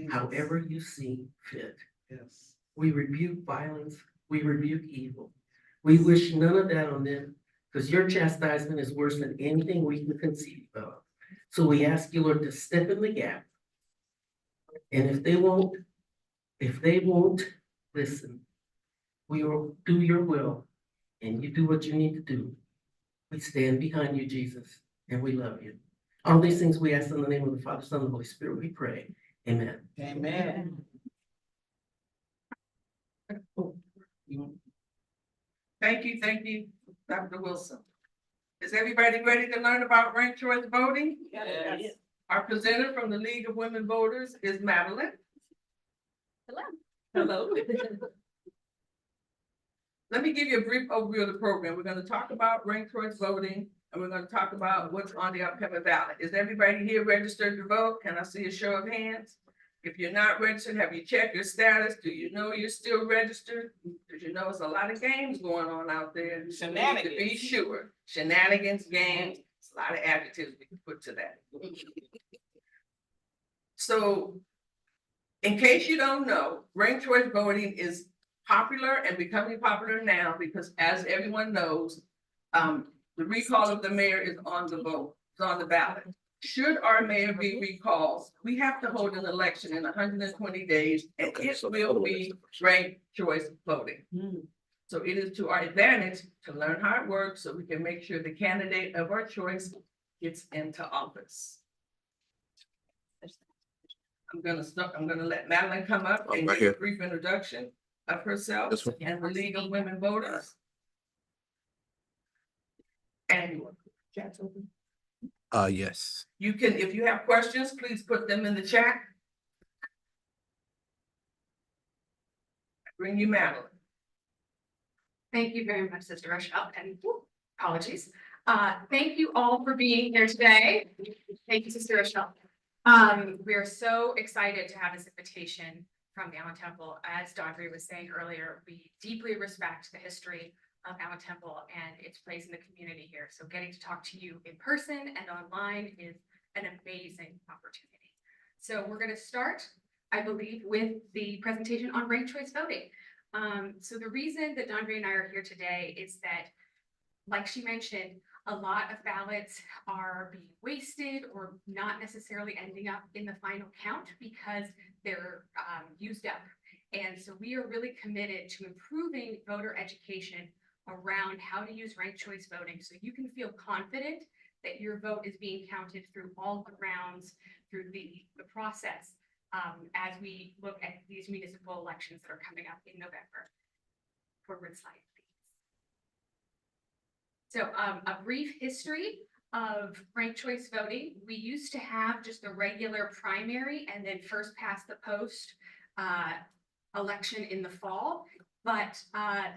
however you see fit. Yes. We rebuke violence. We rebuke evil. We wish none of that on them because your chastisement is worse than anything we can conceive of. So we ask you, Lord, to step in the gap. And if they won't listen, we will do your will and you do what you need to do. We stand behind you, Jesus, and we love you. All these things we ask in the name of the Father, Son, and the Holy Spirit, we pray. Amen. Amen. Thank you, Dr. Wilson. Is everybody ready to learn about ranked choice voting? Yes. Our presenter from the League of Women Voters is Madeline. Hello. Let me give you a brief overview of the program. We're going to talk about ranked choice voting, and we're going to talk about what's on the upcoming ballot. Is everybody here registered to vote? Can I see a show of hands? If you're not registered, have you checked your status? Do you know you're still registered? Because you know there's a lot of games going on out there. Shenanigans. To be sure. Shenanigans, games, a lot of adjectives we can put to that. So, in case you don't know, ranked choice voting is popular and becoming popular now because, as everyone knows, the recall of the mayor is on the vote, it's on the ballot. Should our mayor be recalled, we have to hold an election in 120 days, and it will be ranked choice voting. So it is to our advantage to learn how it works so we can make sure the candidate of our choice gets into office. I'm gonna let Madeline come up and give a brief introduction of herself and the League of Women Voters. And Yes. you can, if you have questions, please put them in the chat. Bring you Madeline. Thank you very much, Sister Rochelle, and apologies. Thank you all for being here today. Thank you, Sister Rochelle. We are so excited to have this invitation from the Allen Temple. As Dondre was saying earlier, we deeply respect the history of Allen Temple and its place in the community here. So getting to talk to you in person and online is an amazing opportunity. So we're going to start, I believe, with the presentation on ranked choice voting. So the reason that Dondre and I are here today is that, like she mentioned, a lot of ballots are being wasted or not necessarily ending up in the final count because they're used up. And so we are really committed to improving voter education around how to use ranked choice voting so you can feel confident that your vote is being counted through all the rounds, through the process, as we look at these municipal elections that are coming up in November. Forward slide, please. So a brief history of ranked choice voting. We used to have just a regular primary and then first past the post election in the fall, but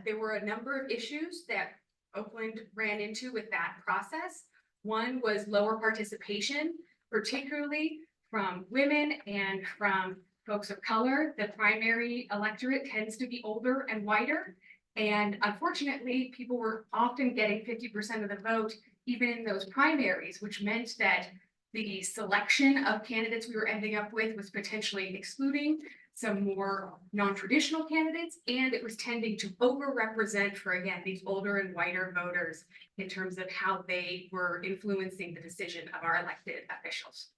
there were a number of issues that Oakland ran into with that process. One was lower participation, particularly from women and from folks of color. The primary electorate tends to be older and whiter. And unfortunately, people were often getting 50% of the vote, even in those primaries, which meant that the selection of candidates we were ending up with was potentially excluding some more non-traditional candidates, and it was tending to overrepresent for, again, these older and whiter voters in terms of how they were influencing the decision of our elected officials.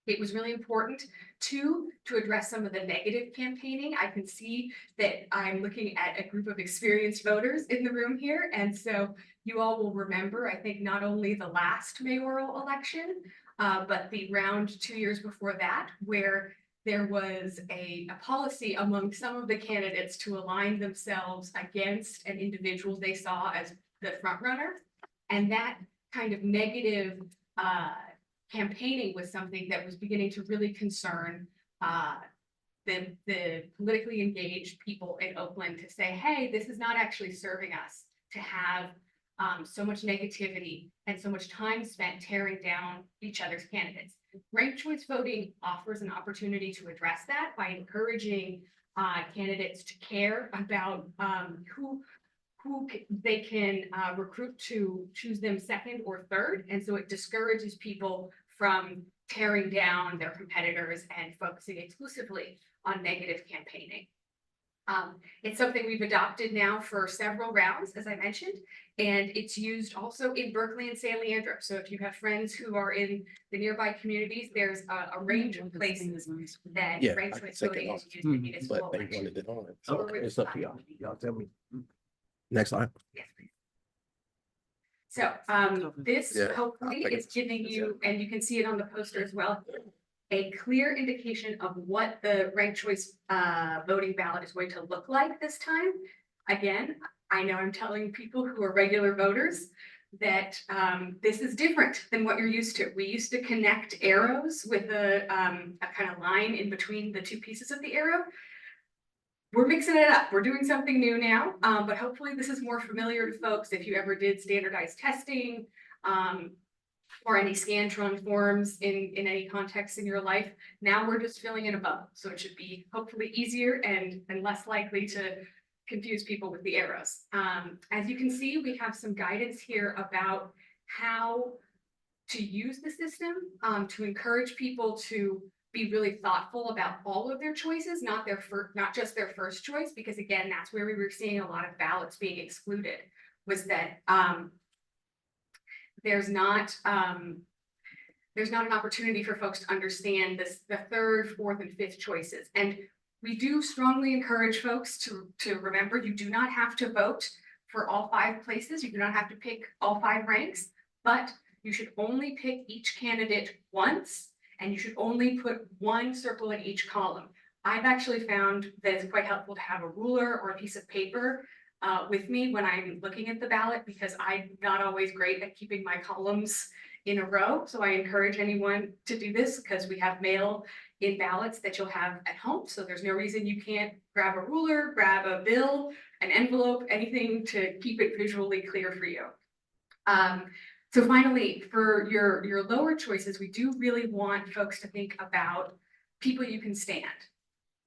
It was really important to address some of the negative campaigning. I can see that I'm looking at a group of experienced voters in the room here. And so you all will remember, I think, not only the last mayoral election, but the round 2 years before that, where there was a policy among some of the candidates to align themselves against an individual they saw as the front runner. And that kind of negative campaigning was something that was beginning to really concern the politically engaged people in Oakland to say, hey, this is not actually serving us to have so much negativity and so much time spent tearing down each other's candidates. Ranked choice voting offers an opportunity to address that by encouraging candidates to care about who they can recruit to choose them second or third. And so it discourages people from tearing down their competitors and focusing exclusively on negative campaigning. It's something we've adopted now for several rounds, as I mentioned, and it's used also in Berkeley and San Leandro. So if you have friends who are in the nearby communities, there's a range of places that Yeah, ranked I choice can take it voting off. is used in municipal But they elections. wanted it on. So So we're it's up to y'all. with- Y'all tell me. Next slide. Yes, please. So, this Yeah, hopefully I'll take is it. giving you, and you can see it on the poster as well, a clear indication of what the ranked choice voting ballot is going to look like this time. Again, I know I'm telling people who are regular voters that this is different than what you're used to. We used to connect arrows with a kind of line in between the two pieces of the arrow. We're mixing it up. We're doing something new now, but hopefully this is more familiar to folks if you ever did standardized testing or any Scantron forms in any context in your life. Now we're just filling in a bubble. So it should be hopefully easier and less likely to confuse people with the arrows. As you can see, we have some guidance here about how to use the system to encourage people to be really thoughtful about all of their choices, not just their first choice, because again, that's where we were seeing a lot of ballots being excluded, was that there's not an opportunity for folks to understand the third, fourth, and fifth choices. And we do strongly encourage folks to remember you do not have to vote for all 5 places. You do not have to pick all 5 ranks, but you should only pick each candidate once, and you should only put 1 circle in each column. I've actually found that it's quite helpful to have a ruler or a piece of paper with me when I'm looking at the ballot, because I'm not always great at keeping my columns in a row. So I encourage anyone to do this, because we have mail in ballots that you'll have at home. So there's no reason you can't grab a ruler, grab a bill, an envelope, anything to keep it visually clear for you. So finally, for your lower choices, we do really want folks to think about people you can stand.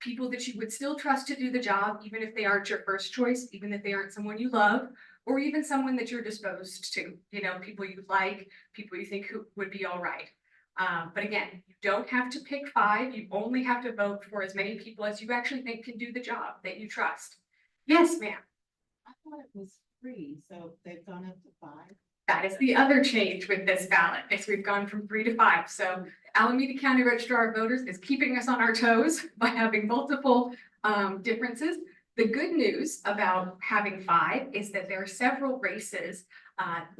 People that you would still trust to do the job, even if they aren't your first choice, even if they aren't someone you love, or even someone that you're disposed to, you know, people you like, people you think who would be all right. But again, you don't have to pick 5. You only have to vote for as many people as you actually think can do the job that you trust. Yes, ma'am. I thought it was free, so they've gone up to 5. That is the other change with this ballot, is we've gone from 3 to 5. So Alameda County Registrar of Voters is keeping us on our toes by having multiple differences. The good news about having 5 is that there are several races,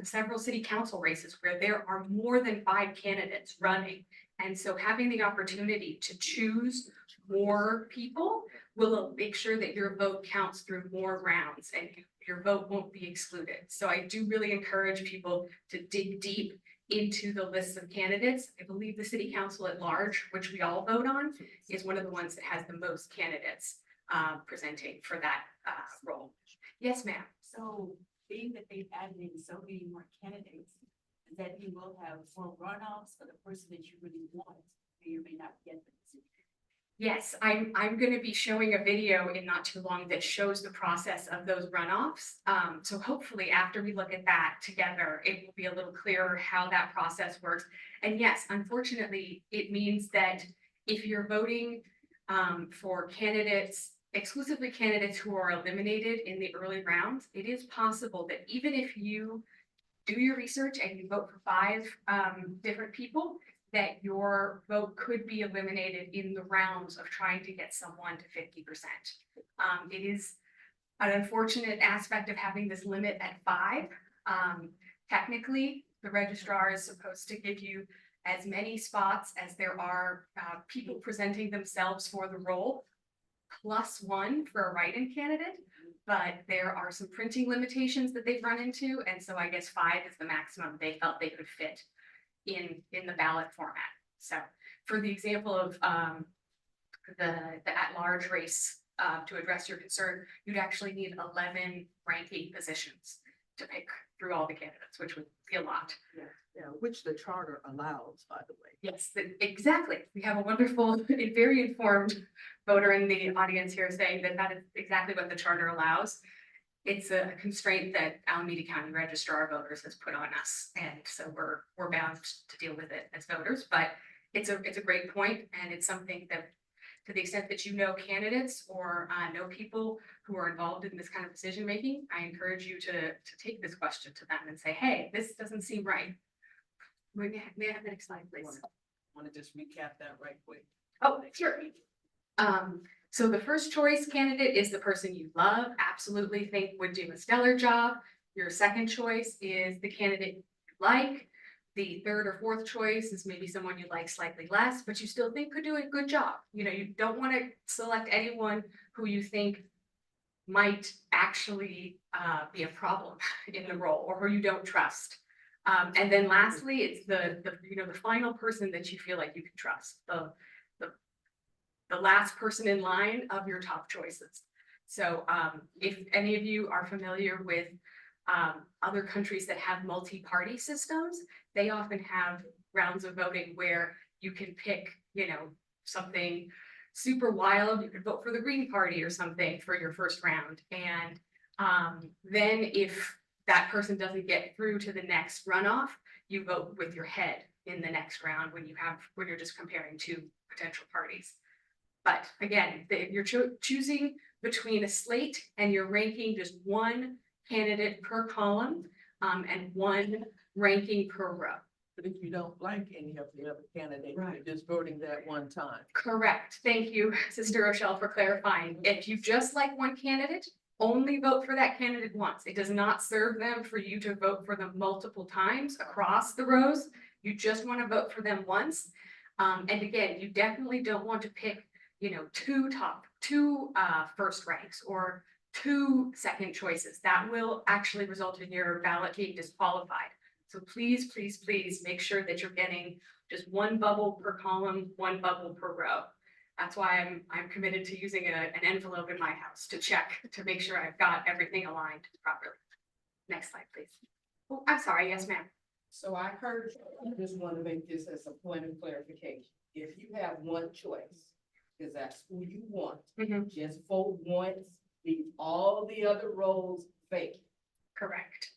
several city council races where there are more than 5 candidates running. And so having the opportunity to choose more people will make sure that your vote counts through more rounds and your vote won't be excluded. So I do really encourage people to dig deep into the lists of candidates. I believe the city council at large, which we all vote on, is one of the ones that has the most candidates presenting for that role. Yes, ma'am. So being that they've added in so many more candidates, that you will have more runoffs for the person that you really want, may or may not get the position. Yes, I'm going to be showing a video in not too long that shows the process of those runoffs. So hopefully after we look at that together, it will be a little clearer how that process works. And yes, unfortunately, it means that if you're voting for candidates, exclusively candidates who are eliminated in the early rounds, it is possible that even if you do your research and you vote for 5 different people, that your vote could be eliminated in the rounds of trying to get someone to 50%. It is an unfortunate aspect of having this limit at 5. Technically, the registrar is supposed to give you as many spots as there are people presenting themselves for the role, +1 for a write-in candidate. But there are some printing limitations that they've run into. And so I guess 5 is the maximum they felt they could fit in the ballot format. So for the example of the at-large race, to address your concern, you'd actually need 11 ranking positions to pick through all the candidates, which would be a lot. Yeah, which the charter allows, by the way. Yes, exactly. We have a wonderful, very informed voter in the audience here saying that that is exactly what the charter allows. It's a constraint that Alameda County Registrar of Voters has put on us. And so we're bound to deal with it as voters, but it's a great point, and it's something that, to the extent that you know candidates or know people who are involved in this kind of decision making, I encourage you to take this question to them and say, hey, this doesn't seem right. May I have the next slide, please? Want to just recap that right quick? Oh, sure. So the first choice candidate is the person you love, absolutely think would do a stellar job. Your second choice is the candidate you like. The third or fourth choice is maybe someone you like slightly less, but you still think could do a good job. You know, you don't want to select anyone who you think might actually be a problem in the role or who you don't trust. And then lastly, it's the final person that you feel like you can trust, the last person in line of your top choices. So if any of you are familiar with other countries that have multi-party systems, they often have rounds of voting where you can pick, something super wild. You could vote for the Green Party or something for your first round. And then if that person doesn't get through to the next runoff, you vote with your head in the next round when you're just comparing two potential parties. But again, you're choosing between a slate and you're ranking just one candidate per column and one ranking per row. But if you don't like any of the other candidates, Right. you're just voting that one time. Correct. Thank you, Sister Rochelle, for clarifying. If you just like one candidate, only vote for that candidate once. It does not serve them for you to vote for them multiple times across the rows. You just want to vote for them once. And again, you definitely don't want to pick, two first ranks or two second choices. That will actually result in your ballot being disqualified. So please, please, please make sure that you're getting just one bubble per column, one bubble per row. That's why I'm committed to using an envelope in my house to check to make sure I've got everything aligned properly. Next slide, please. Oh, I'm sorry. Yes, ma'am. So I heard, I just want to make this as a point of clarification. If you have one choice, because that's who you want, Mhm. just vote once, leave all the other roles vacant. Correct.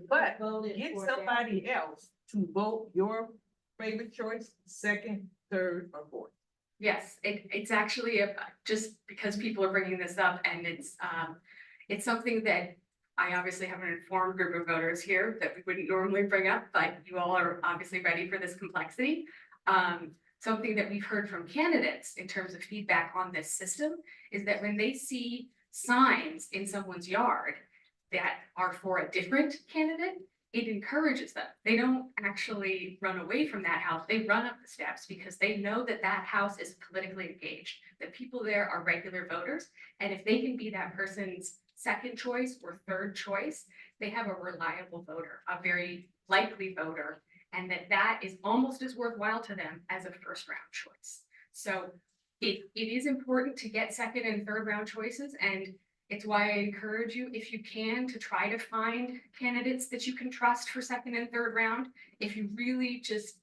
But get somebody else to vote your favorite choice, second, third, or fourth. Yes, it's actually just because people are bringing this up, and it's something that I obviously have an informed group of voters here that we wouldn't normally bring up, but you all are obviously ready for this complexity. Something that we've heard from candidates in terms of feedback on this system is that when they see signs in someone's yard that are for a different candidate, it encourages them. They don't actually run away from that house. They run up the steps because they know that that house is politically engaged, that people there are regular voters. And if they can be that person's second choice or third choice, they have a reliable voter, a very likely voter, and that is almost as worthwhile to them as a first round choice. So it is important to get second and third round choices, and it's why I encourage you, if you can, to try to find candidates that you can trust for second and third round. If you really just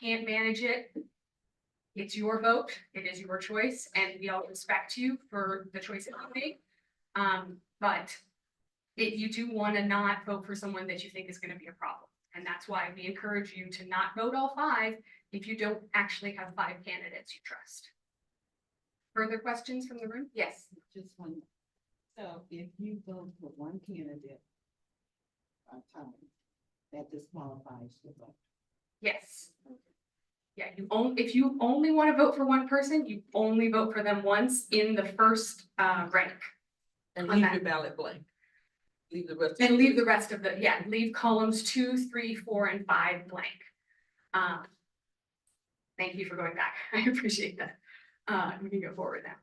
can't manage it, it's your vote, it is your choice, and we all respect you for the choice that you make. But you do want to not vote for someone that you think is going to be a problem. And that's why we encourage you to not vote all five if you don't actually have 5 candidates you trust. Further questions from the room? Yes. Just one. So if you vote for one candidate at a time, that disqualifies the vote. Yes. Yeah, if you only want to vote for one person, you only vote for them once in the first rank. And On leave that. your ballot blank. Leave the rest. And leave the rest of leave columns 2, 3, 4, and 5 blank. Thank you for going back. I appreciate that. We can go forward now.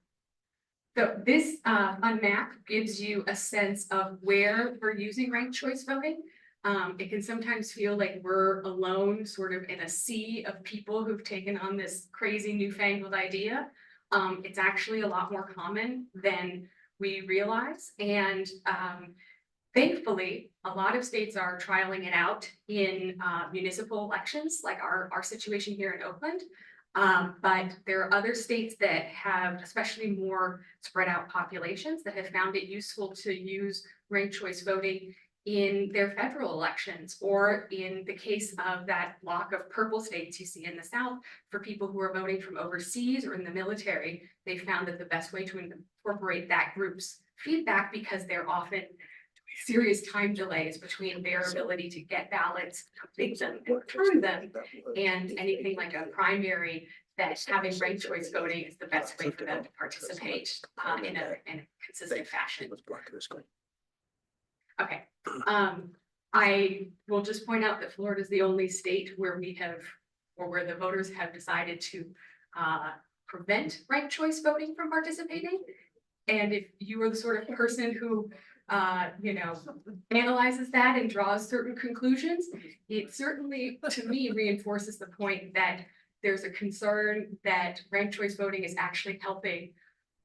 So this map gives you a sense of where we're using ranked choice voting. It can sometimes feel like we're alone, sort of in a sea of people who've taken on this crazy newfangled idea. It's actually a lot more common than we realize. And thankfully, a lot of states are trialing it out in municipal elections, like our situation here in Oakland. But there are other states that have, especially more spread out populations, that have found it useful to use ranked choice voting in their federal elections, or in the case of that block of purple states you see in the South, for people who are voting from overseas or in the military, they found that the best way to incorporate that group's feedback, because they're often serious time delays between their ability to get ballots, complete them, and return them, and anything like a primary, that having ranked choice voting is the best way for them to participate in a consistent fashion. Okay, I will just point out that Florida is the only state where we have, or where the voters have decided to prevent ranked choice voting from participating. And if you are the sort of person who, you know, analyzes that and draws certain conclusions, it certainly, to me, reinforces the point that there's a concern that ranked choice voting is actually helping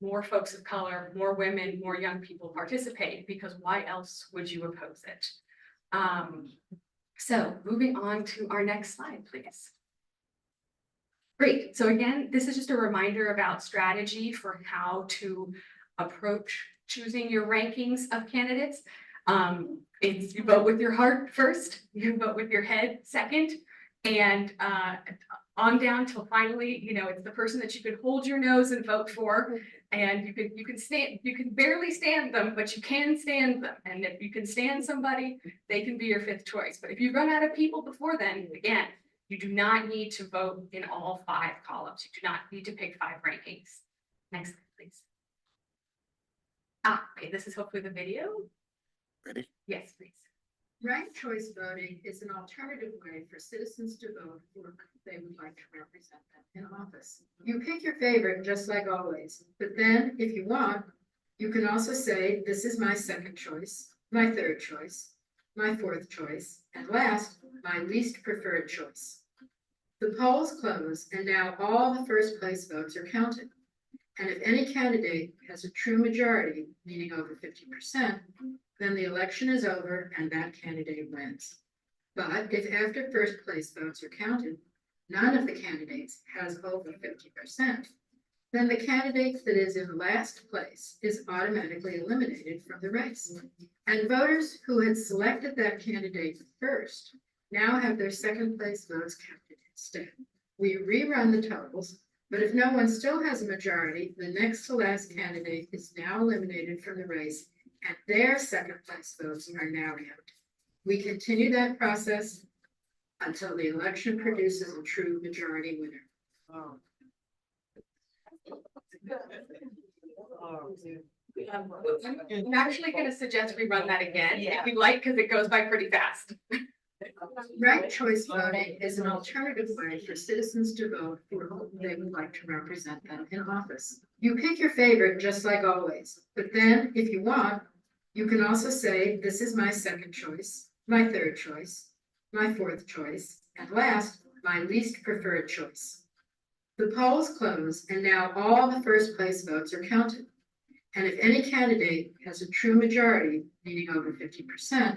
more folks of color, more women, more young people participate, because why else would you oppose it? So moving on to our next slide, please. Great. So again, this is just a reminder about strategy for how to approach choosing your rankings of candidates. It's you vote with your heart first, you vote with your head second, and on down till finally, you know, it's the person that you could hold your nose and vote for, and you can barely stand them, but you can stand them. And if you can stand somebody, they can be your fifth choice. But if you run out of people before then, again, you do not need to vote in all 5 columns. You do not need to pick 5 rankings. Next, please. Okay, this is hopefully the video. Ready? Yes, please. Ranked choice voting is an alternative way for citizens to vote for who they would like to represent them in office. You pick your favorite just like always, but then if you want, you can also say, this is my second choice, my third choice, my fourth choice, and last, my least preferred choice. The polls close, and now all the first place votes are counted. And if any candidate has a true majority, meaning over 50%, then the election is over and that candidate wins. But if after first place votes are counted, none of the candidates has over 50%, then the candidate that is in last place is automatically eliminated from the race. And voters who had selected that candidate first now have their second place votes counted instead. We rerun the totals, but if no one still has a majority, the next to last candidate is now eliminated from the race, and their second place votes are now counted. We continue that process until the election produces a true majority winner. I'm actually going to suggest we run that again, if you like, because it goes by pretty fast. Ranked choice voting is an alternative way for citizens to vote for who they would like to represent them in office. You pick your favorite just like always, but then if you want, you can also say, this is my second choice, my third choice, my fourth choice, and last, my least preferred choice. The polls close, and now all the first place votes are counted. And if any candidate has a true majority, meaning over 50%,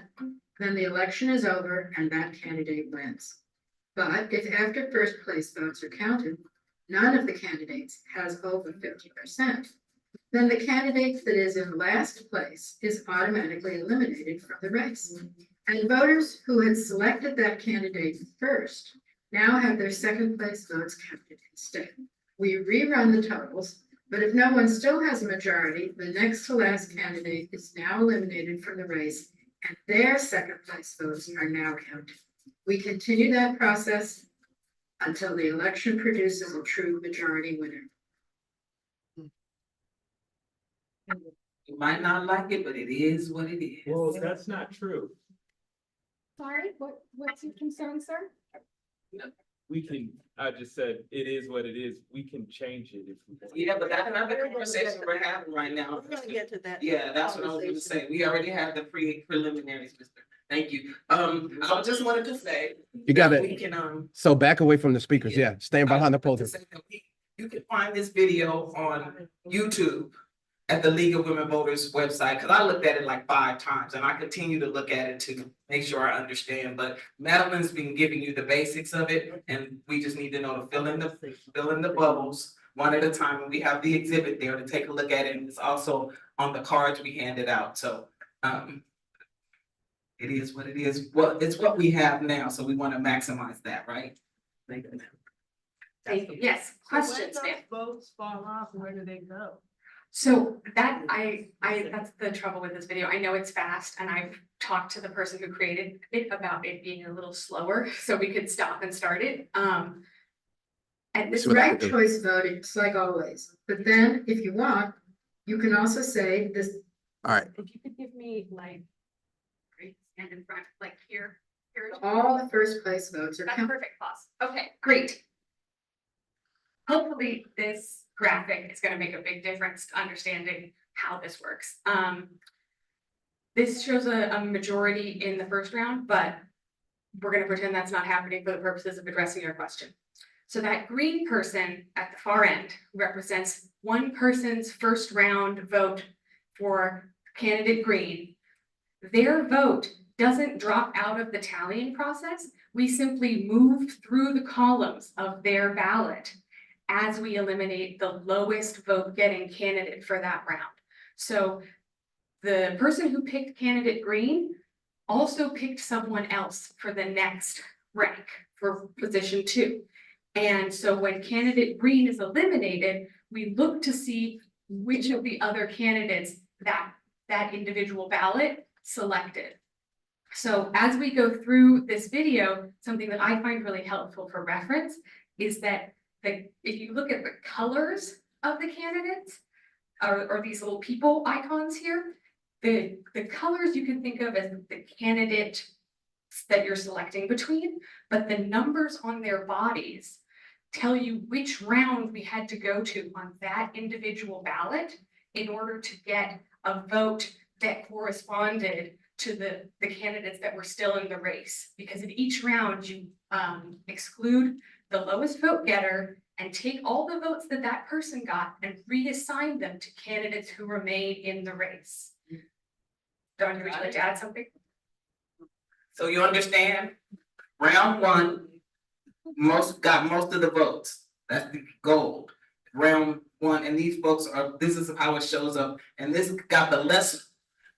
then the election is over and that candidate wins. But if after first place votes are counted, none of the candidates has over 50%, then the candidate that is in last place is automatically eliminated from the race. And voters who had selected that candidate first now have their second place votes counted instead. We rerun the totals, but if no one still has a majority, the next to last candidate is now eliminated from the race, and their second place votes are now counted. We continue that process until the election produces a true majority winner. You might not like it, but it is what it is. Well, that's not true. Sorry, what's your concern, sir? We can, I just said, it is what it is. We can change it if we want. Yeah, but that's not the conversation we're having right now. We're gonna get to that. Yeah, that's what I was gonna say. We already had the preliminaries, mister. Thank you. I just wanted to say. You got that it. We can, So back away from the speakers. Yeah, stand behind the I wanted to podium. say that you can find this video on YouTube at the League of Women Voters website, because I looked at it like 5 times and I continue to look at it to make sure I understand. But Madeline's been giving you the basics of it, and we just need to know to fill in the bubbles one at a time. And we have the exhibit there to take a look at it, and it's also on the cards we handed out. So It is what it is. Well, it's what we have now, so we want to maximize that, right? Thank you. Yes, questions, ma'am? Votes fall off, where do they go? So that that's the trouble with this video. I know it's fast and I've talked to the person who created it about it being a little slower, so we could stop and start it. And this See what I can Ranked do. choice voting, it's like always, but then if you want, you can also say this, All right, if you could give me like, great, stand in front, like here. all the first place votes are That's counted. perfect, boss. Okay, great. Hopefully this graphic is gonna make a big difference to understanding how this works. This shows a majority in the first round, but we're gonna pretend that's not happening for the purposes of addressing your question. So that green person at the far end represents one person's first round vote for candidate green. Their vote doesn't drop out of the tallying process. We simply move through the columns of their ballot as we eliminate the lowest vote getting candidate for that round. So the person who picked candidate green also picked someone else for the next rank for position 2. And so when candidate green is eliminated, we look to see which of the other candidates that individual ballot selected. So as we go through this video, something that I find really helpful for reference is that if you look at the colors of the candidates, or these little people icons here, the colors you can think of as the candidate that you're selecting between, but the numbers on their bodies tell you which round we had to go to on that individual ballot in order to get a vote that corresponded to the candidates that were still in the race. Because in each round, you exclude the lowest vote getter and take all the votes that that person got and reassign them to candidates who remain in the race. Don, would you like to add something? So you understand, round 1, got most of the votes. That's the gold. Round 1, and these folks this is how it shows up, and this got the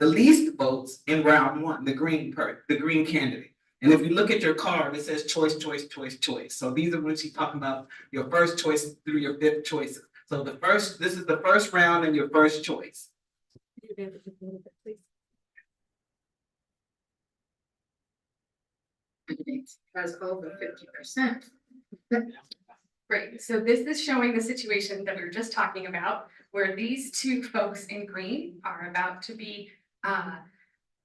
least votes in round 1, the green candidate. And if you look at your card, it says choice, choice, choice, choice. So these are what she's talking about, your first choice through your 5th choice. So this is the first round and your first choice. Has over 50%. Great, so this is showing the situation that we were just talking about, where these 2 folks in green are about to be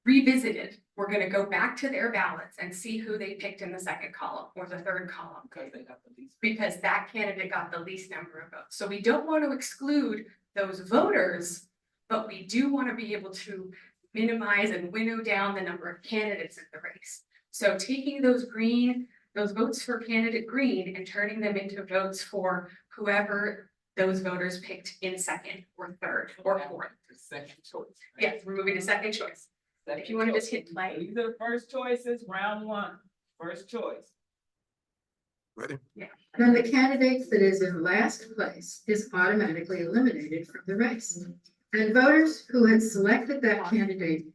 revisited. We're gonna go back to their ballots and see who they picked in the 2nd column or the 3rd column. Because they got the least. Because that candidate got the least number of votes. So we don't want to exclude those voters, but we do want to be able to minimize and winnow down the number of candidates in the race. So taking those votes for candidate green and turning them into votes for whoever those voters picked in 2nd or 3rd or 4th. The second choice. Yes, we're moving to 2nd choice. If you want to just hit play. These are the first choices, round 1, first choice. ready? Then the candidate that is in last place is automatically eliminated from the race. And voters who had selected that candidate.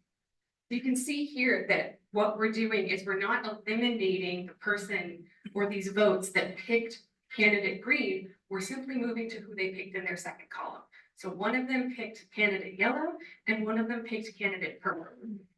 You can see here that what we're doing is we're not eliminating the person or these votes that picked candidate green. We're simply moving to who they picked in their 2nd column. So one of them picked candidate yellow and one of them picked candidate purple.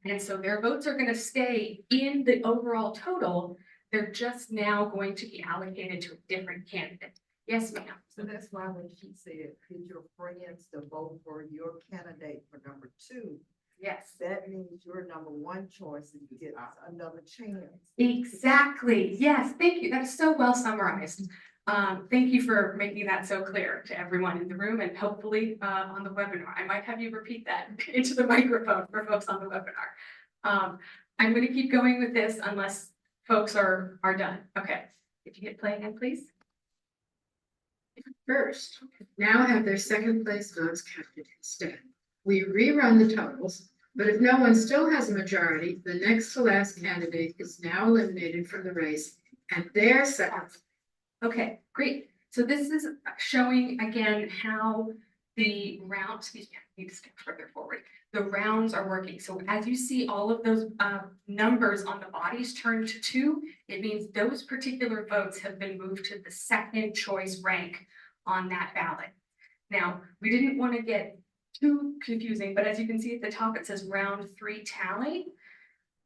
And so their votes are going to stay in the overall total. They're just now going to be allocated to a different candidate. Yes, ma'am. So that's why when she said, pick your friends to vote for your candidate for number 2, Yes. that means your number 1 choice and you get another chance. Exactly. Yes. Thank you. That is so well summarized. Thank you for making that so clear to everyone in the room and hopefully on the webinar. I might have you repeat that into the microphone for folks on the webinar. I'm going to keep going with this unless folks are done. Okay. If you hit play again, please. First, now have their 2nd place votes counted instead. We rerun the totals, but if no one still has a majority, the next to last candidate is now eliminated from the race and their 2nd. Okay, great. So this is showing again how the round, excuse me, I need to step further forward. The rounds are working. So as you see all of those numbers on the bodies turn to 2, it means those particular votes have been moved to the second choice rank on that ballot. Now, we didn't want to get too confusing, but as you can see at the top, it says round 3 tally.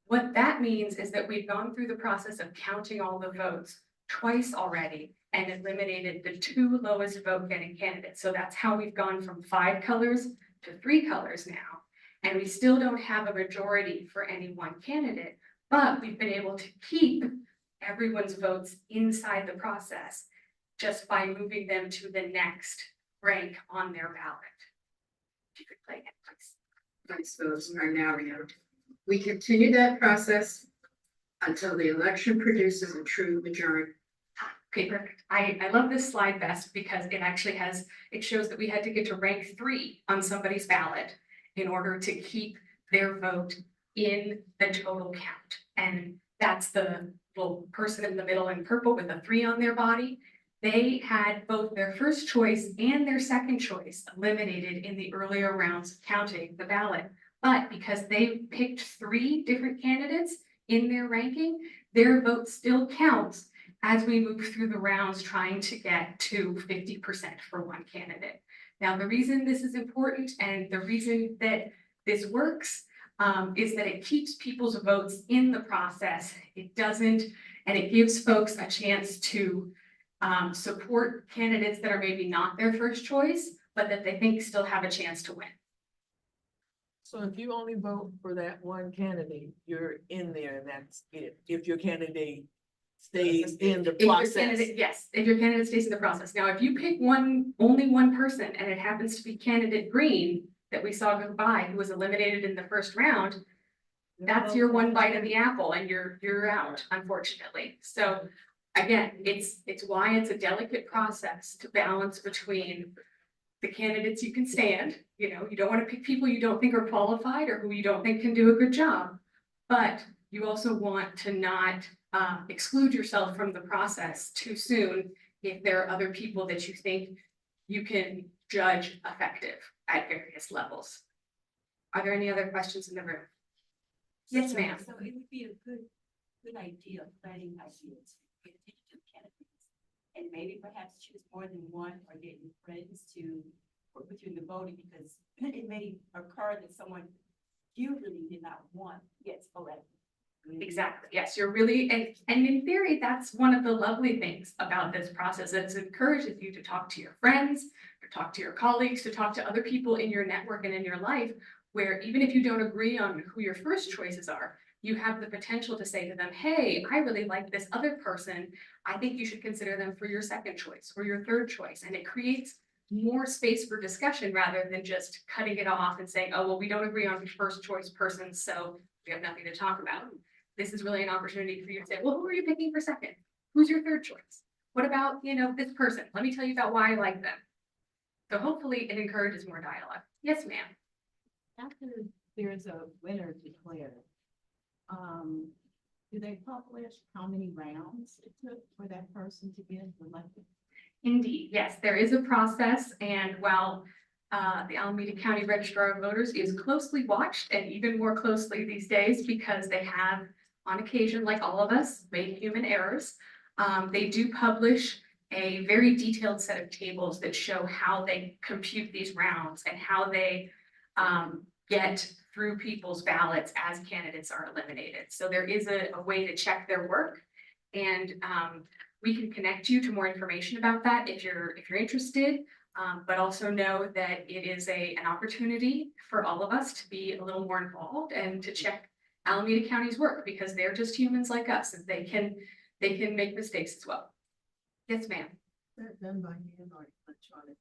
What that means is that we've gone through the process of counting all the votes twice already and eliminated the 2 lowest vote getting candidates. So that's how we've gone from 5 colors to 3 colors now. And we still don't have a majority for any one candidate, but we've been able to keep everyone's votes inside the process just by moving them to the next rank on their ballot. If you could play it, please. Vice votes are now renewed. We continue that process until the election produces a true majority. Okay, perfect. I love this slide best because it actually it shows that we had to get to rank 3 on somebody's ballot in order to keep their vote in the total count. And that's the little person in the middle in purple with a 3 on their body. They had both their first choice and their second choice eliminated in the earlier rounds of counting the ballot. But because they picked 3 different candidates in their ranking, their vote still counts as we move through the rounds trying to get to 50% for one candidate. Now, the reason this is important and the reason that this works is that it keeps people's votes in the process. It doesn't, and it gives folks a chance to support candidates that are maybe not their first choice, but that they think still have a chance to win. So if you only vote for that one candidate, you're in there and that's it. If your candidate stays in the process. Yes, if your candidate stays in the process. Now, if you pick only one person and it happens to be candidate Green that we saw go by, who was eliminated in the first round, that's your one bite of the apple and you're out, unfortunately. So again, it's why it's a delicate process to balance between the candidates you can stand. You know, you don't want to pick people you don't think are qualified or who you don't think can do a good job, but you also want to not exclude yourself from the process too soon if there are other people that you think you can judge effective at various levels. Are there any other questions in the room? Yes, ma'am. So it would be a good idea of planning ideas, pay attention to the candidates. And maybe perhaps choose more than one or get your friends to work with you in the voting, because it may occur that someone you really did not want gets elected. Exactly. Yes, you're really, and in theory, that's one of the lovely things about this process. It encourages you to talk to your friends, to talk to your colleagues, to talk to other people in your network and in your life, where even if you don't agree on who your first choices are, you have the potential to say to them, hey, I really like this other person. I think you should consider them for your second choice or your third choice. And it creates more space for discussion rather than just cutting it off and saying, oh, well, we don't agree on the first choice person, so we have nothing to talk about. This is really an opportunity for you to say, well, who are you picking for second? Who's your third choice? What about, this person? Let me tell you about why I like them. So hopefully it encourages more dialogue. Yes, ma'am. After there's a winner declared, do they publish how many rounds it took for that person to get elected? Indeed, yes, there is a process, and while the Alameda County Registrar of Voters is closely watched, and even more closely these days because they have, on occasion, like all of us, made human errors, they do publish a very detailed set of tables that show how they compute these rounds and how they get through people's ballots as candidates are eliminated. So there is a way to check their work, and we can connect you to more information about that if you're interested, but also know that it is an opportunity for all of us to be a little more involved and to check Alameda County's work, because they're just humans like us and they can make mistakes as well. Yes, ma'am. Is that done by hand or electronic?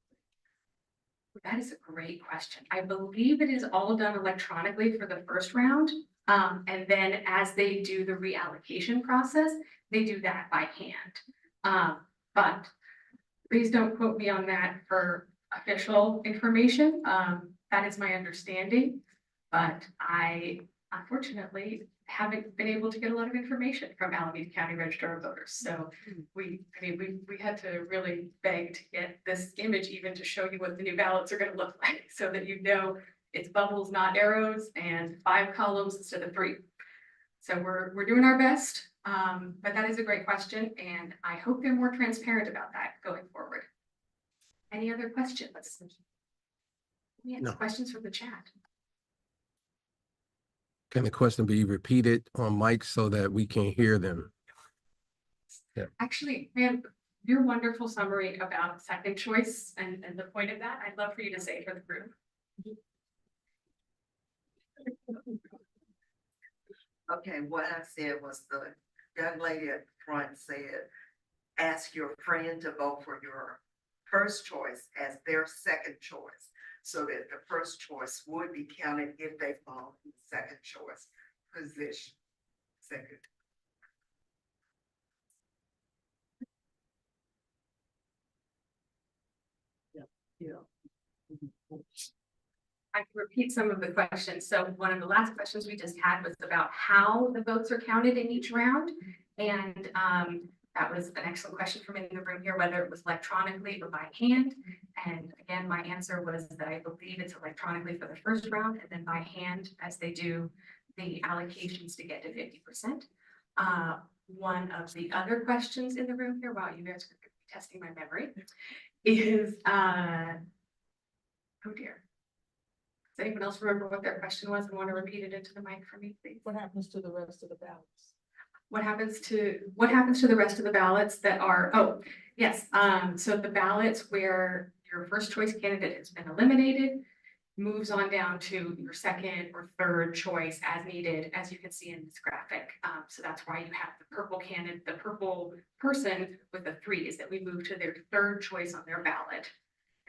That is a great question. I believe it is all done electronically for the first round. And then as they do the reallocation process, they do that by hand. But please don't quote me on that for official information. That is my understanding, but I unfortunately haven't been able to get a lot of information from Alameda County Register of Voters. So we had to really beg to get this image even to show you what the new ballots are gonna look like, so that you know it's bubbles, not arrows, and 5 columns instead of 3. So we're doing our best, but that is a great question, and I hope they're more transparent about that going forward. Any other questions? We have No. questions from the chat. Can the question be repeated on mic so that we can hear them? Actually, ma'am, your wonderful summary about second choice and the point of that, I'd love for you to say for the group. Okay, what I said was the young lady at the front said, ask your friend to vote for your first choice as their second choice, so that the first choice would be counted if they fall in the second choice position. Second. I can repeat some of the questions. So one of the last questions we just had was about how the votes are counted in each round. And that was an excellent question from in the room here, whether it was electronically or by hand. And again, my answer was that I believe it's electronically for the first round and then by hand as they do the allocations to get to 50%. One of the other questions in the room here, wow, you guys are testing my memory, is, oh dear. Does anyone else remember what their question was and want to repeat it into the mic for me, please? What happens to the rest of the ballots? What happens to the rest of the ballots that are, oh, yes, so the ballots where your first choice candidate has been eliminated moves on down to your second or third choice as needed, as you can see in this graphic. So that's why you have the purple candidate, the purple person with the 3 is that we move to their third choice on their ballot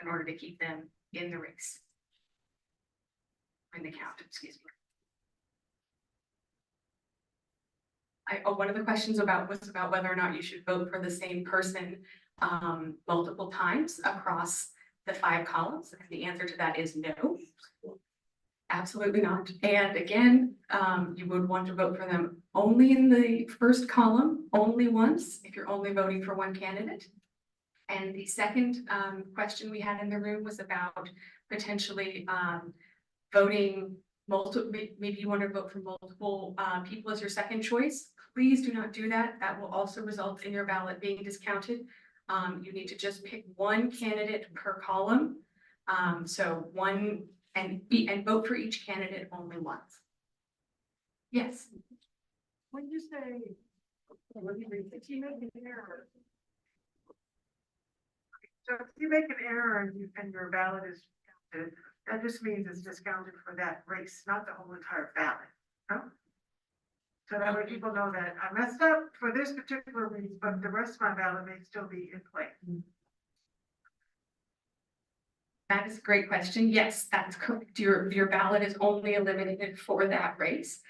in order to keep them in the race. In the count, excuse me. One of the questions was about whether or not you should vote for the same person multiple times across the 5 columns. And the answer to that is no. Absolutely not. And again, you would want to vote for them only in the first column, only once, if you're only voting for one candidate. And the second question we had in the room was about potentially voting multiple, maybe you want to vote for multiple people as your second choice. Please do not do that. That will also result in your ballot being discounted. You need to just pick one candidate per column. So one and vote for each candidate only once. Yes. When you say, if you make an error. So if you make an error and your ballot is counted, that just means it's discounted for that race, not the whole entire ballot, no? So that way people know that I messed up for this particular race, but the rest of my ballot may still be in play. That is a great question. Yes, that's correct. Your ballot is only eliminated for that race.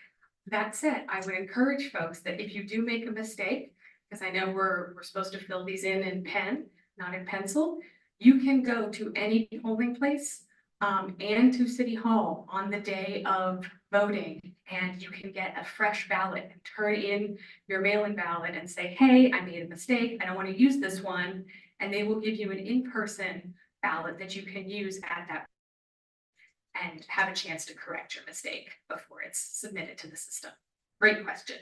That said, I would encourage folks that if you do make a mistake, because I know we're supposed to fill these in pen, not in pencil, you can go to any polling place and to City Hall on the day of voting, and you can get a fresh ballot and turn in your mail-in ballot and say, hey, I made a mistake. I don't want to use this one. And they will give you an in-person ballot that you can use at that and have a chance to correct your mistake before it's submitted to the system. Great question.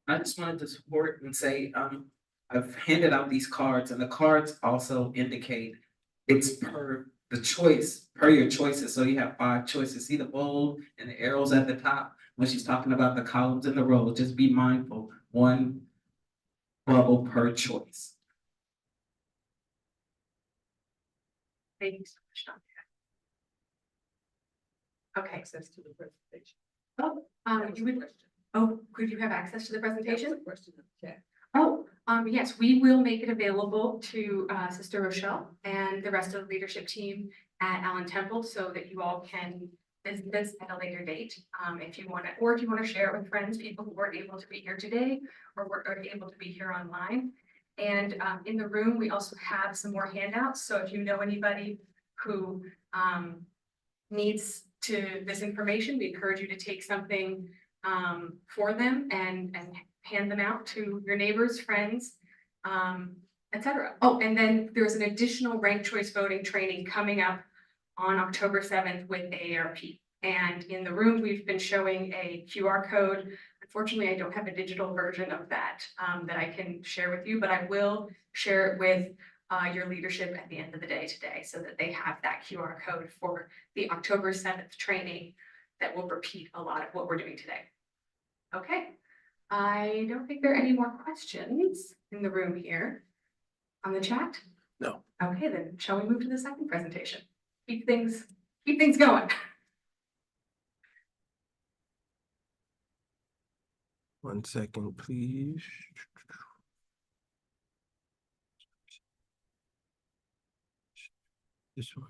I just wanted to support and say, I've handed out these cards and the cards also indicate it's per the choice, per your choices. So you have 5 choices. See the bold and the arrows at the top when she's talking about the columns in the row. Just be mindful, 1 bubble per choice. Thank you so much, Dr. Okay. Access to the presentation. You would. Oh, could you have access to the presentation? Question in the chat. Oh, yes, we will make it available to Sister Rochelle and the rest of the leadership team at Allen Temple so that you all can visit this at a later date. If you want to, or if you want to share it with friends, people who weren't able to be here today or were able to be here online. And in the room, we also have some more handouts. So if you know anybody who needs this information, we encourage you to take something for them and hand them out to your neighbors, friends, etc. Oh, and then there's an additional ranked choice voting training coming up on October 7th with AARP. And in the room, we've been showing a QR code. Unfortunately, I don't have a digital version of that that I can share with you, but I will share it with your leadership at the end of the day today so that they have that QR code for the October 7th training that will repeat a lot of what we're doing today. Okay, I don't think there are any more questions in the room here on the chat. No. Okay, then shall we move to the second presentation? Keep things going. One second, please. This one.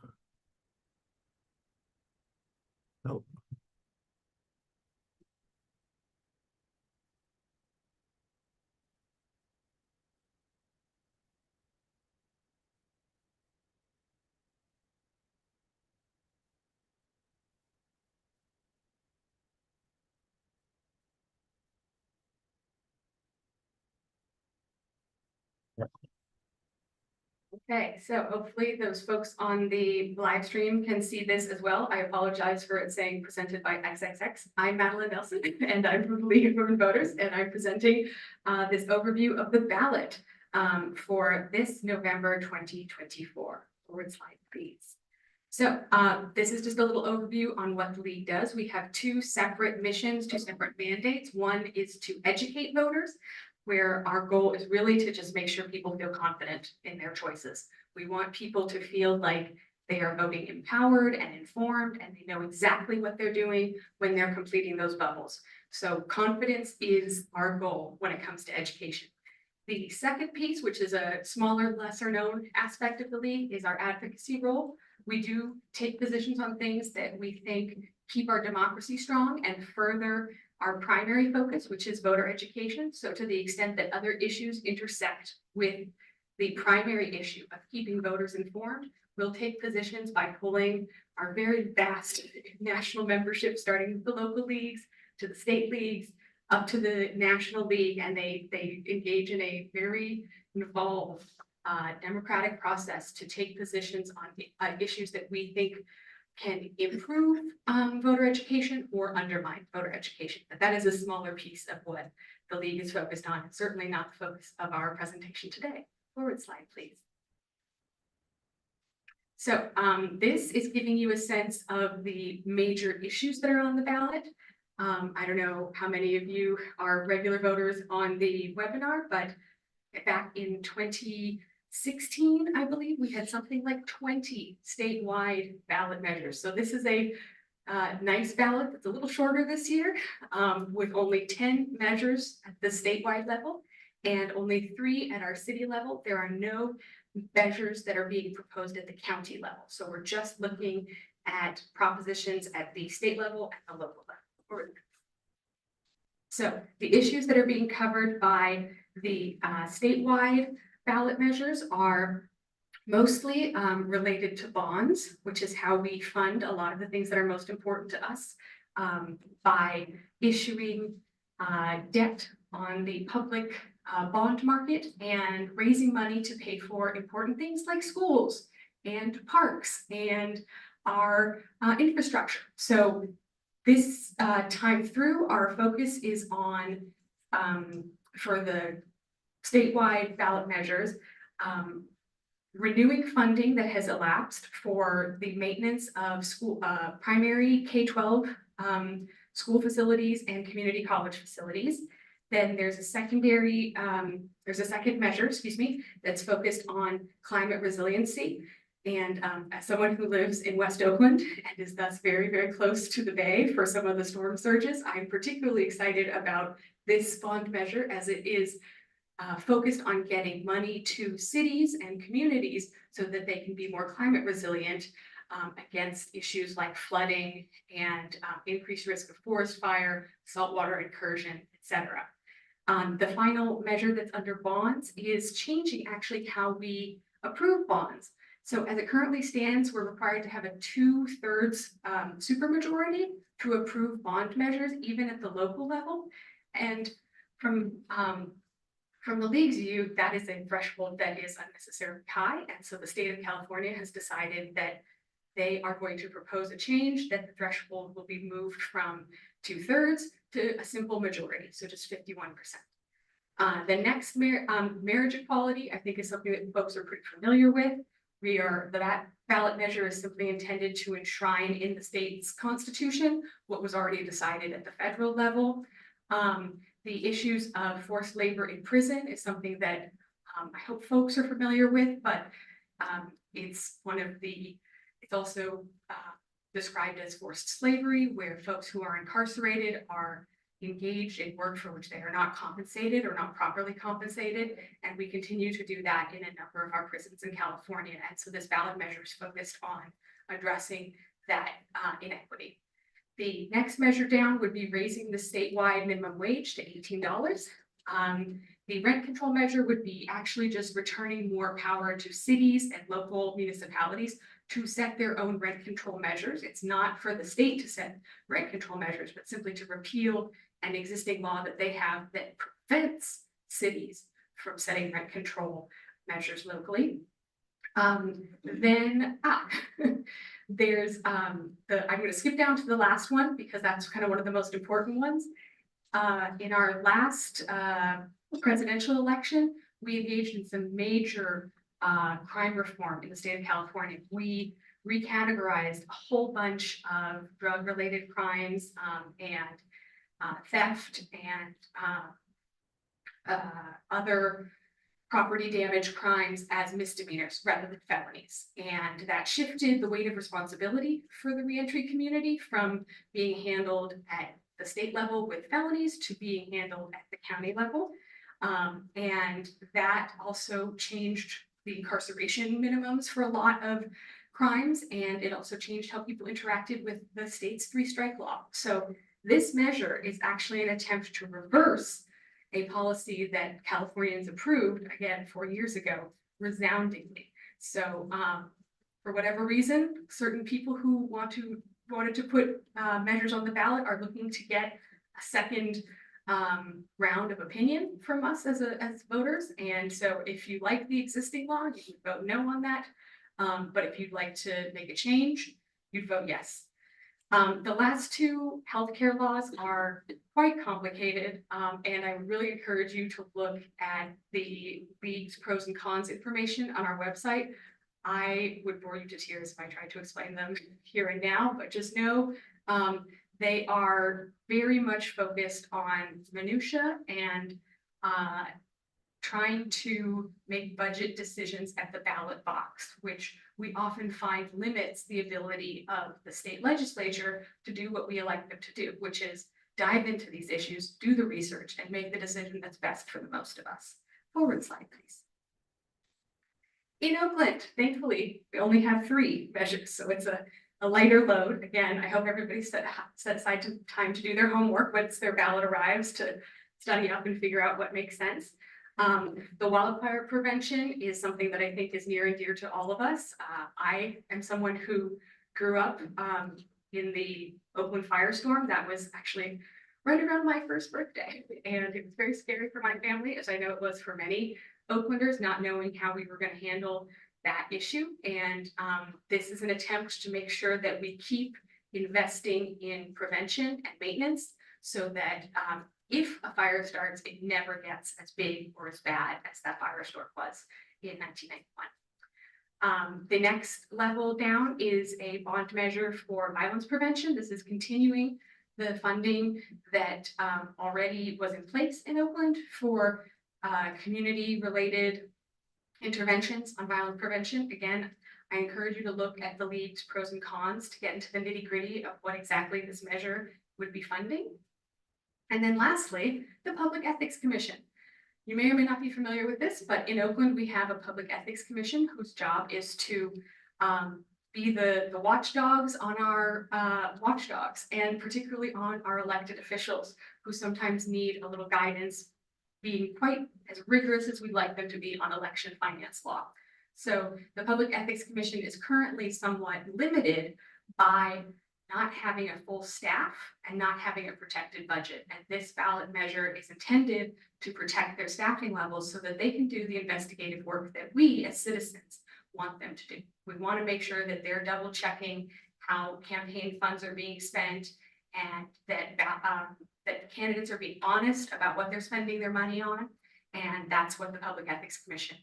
Nope. Okay, so hopefully those folks on the live stream can see this as well. I apologize for it saying presented by XXX. I'm Madeline Nelson and I'm from the League of Women Voters, and I'm presenting this overview of the ballot for this November 2024. Forward slide, please. So this is just a little overview on what the League does. We have two separate missions, two separate mandates. One is to educate voters, where our goal is really to just make sure people feel confident in their choices. We want people to feel like they are voting empowered and informed, and they know exactly what they're doing when they're completing those bubbles. So confidence is our goal when it comes to education. The second piece, which is a smaller, lesser known aspect of the League, is our advocacy role. We do take positions on things that we think keep our democracy strong and further our primary focus, which is voter education. So to the extent that other issues intersect with the primary issue of keeping voters informed, we'll take positions by pulling our very vast national membership, starting with the local leagues to the state leagues, up to the National League, and they engage in a very involved democratic process to take positions on issues that we think can improve voter education or undermine voter education. But that is a smaller piece of what the League is focused on, and certainly not the focus of our presentation today. Forward slide, please. So this is giving you a sense of the major issues that are on the ballot. I don't know how many of you are regular voters on the webinar, but back in 2016, I believe we had something like 20 statewide ballot measures. So this is a nice ballot that's a little shorter this year, with only 10 measures at the statewide level and only 3 at our city level. There are no measures that are being proposed at the county level. So we're just looking at propositions at the state level and the local level. So the issues that are being covered by the statewide ballot measures are mostly related to bonds, which is how we fund a lot of the things that are most important to us, by issuing debt on the public bond market and raising money to pay for important things like schools and parks and our infrastructure. So this time through, our focus is on, for the statewide ballot measures, renewing funding that has elapsed for the maintenance of school, primary K-12 school facilities and community college facilities. Then there's a second measure, that's focused on climate resiliency. And as someone who lives in West Oakland and is thus very, very close to the bay for some of the storm surges, I'm particularly excited about this bond measure, as it is focused on getting money to cities and communities so that they can be more climate resilient against issues like flooding and increased risk of forest fire, saltwater incursion, etc. The final measure that's under bonds is changing actually how we approve bonds. So as it currently stands, we're required to have a 2/3 supermajority to approve bond measures, even at the local level. And from the league's view, that is a threshold that is unnecessarily high. And so the state of California has decided that they are going to propose a change, that the threshold will be moved from 2/3 to a simple majority, so just 51%. The next marriage equality, I think, is something that folks are pretty familiar with. That ballot measure is simply intended to enshrine in the state's constitution what was already decided at the federal level. The issues of forced labor in prison is something that I hope folks are familiar with, but it's also described as forced slavery, where folks who are incarcerated are engaged in work for which they are not compensated or not properly compensated. And we continue to do that in a number of our prisons in California. And so this ballot measure is focused on addressing that inequity. The next measure down would be raising the statewide minimum wage to $18. The rent control measure would be actually just returning more power to cities and local municipalities to set their own rent control measures. It's not for the state to set rent control measures, but simply to repeal an existing law that they have that prevents cities from setting rent control measures locally. There's I'm going to skip down to the last one because that's kind of one of the most important ones. In our last presidential election, we engaged in some major crime reform in the state of California. We recategorized a whole bunch of drug-related crimes and theft and other property damage crimes as misdemeanors rather than felonies. And that shifted the weight of responsibility for the reentry community from being handled at the state level with felonies to being handled at the county level. And that also changed the incarceration minimums for a lot of crimes. And it also changed how people interacted with the state's 3-strike law. So this measure is actually an attempt to reverse a policy that Californians approved, again, 4 years ago, resoundingly. So for whatever reason, certain people who wanted to put measures on the ballot are looking to get a second round of opinion from us as voters. And so if you like the existing law, you would vote no on that. But if you'd like to make a change, you'd vote yes. The last two healthcare laws are quite complicated, and I really encourage you to look at the league's pros and cons information on our website. I would bore you to tears if I tried to explain them here and now, but just know they are very much focused on minutia and trying to make budget decisions at the ballot box, which we often find limits the ability of the state legislature to do what we elect them to do, which is dive into these issues, do the research, and make the decision that's best for the most of us. Forward slide, please. In Oakland, thankfully, we only have 3 measures, so it's a lighter load. Again, I hope everybody set aside time to do their homework once their ballot arrives to study up and figure out what makes sense. The wildfire prevention is something that I think is near and dear to all of us. I am someone who grew up in the Oakland firestorm. That was actually right around my first birthday. And it was very scary for my family, as I know it was for many Oaklanders, not knowing how we were going to handle that issue. And this is an attempt to make sure that we keep investing in prevention and maintenance so that if a fire starts, it never gets as big or as bad as that firestorm was in 1991. The next level down is a bond measure for violence prevention. This is continuing the funding that already was in place in Oakland for community-related interventions on violence prevention. Again, I encourage you to look at the league's pros and cons to get into the nitty-gritty of what exactly this measure would be funding. And then lastly, the Public Ethics Commission. You may or may not be familiar with this, but in Oakland, we have a Public Ethics Commission whose job is to be the watchdogs on our watchdogs, and particularly on our elected officials who sometimes need a little guidance being quite as rigorous as we'd like them to be on election finance law. So the Public Ethics Commission is currently somewhat limited by not having a full staff and not having a protected budget. And this ballot measure is intended to protect their staffing levels so that they can do the investigative work that we as citizens want them to do. We want to make sure that they're double checking how campaign funds are being spent and that that candidates are being honest about what they're spending their money on. And that's what the Public Ethics Commission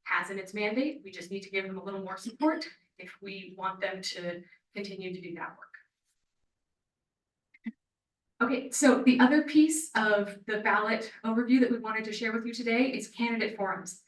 has in its mandate. We just need to give them a little more support if we want them to continue to do that work. Okay, so the other piece of the ballot overview that we wanted to share with you today is candidate forums.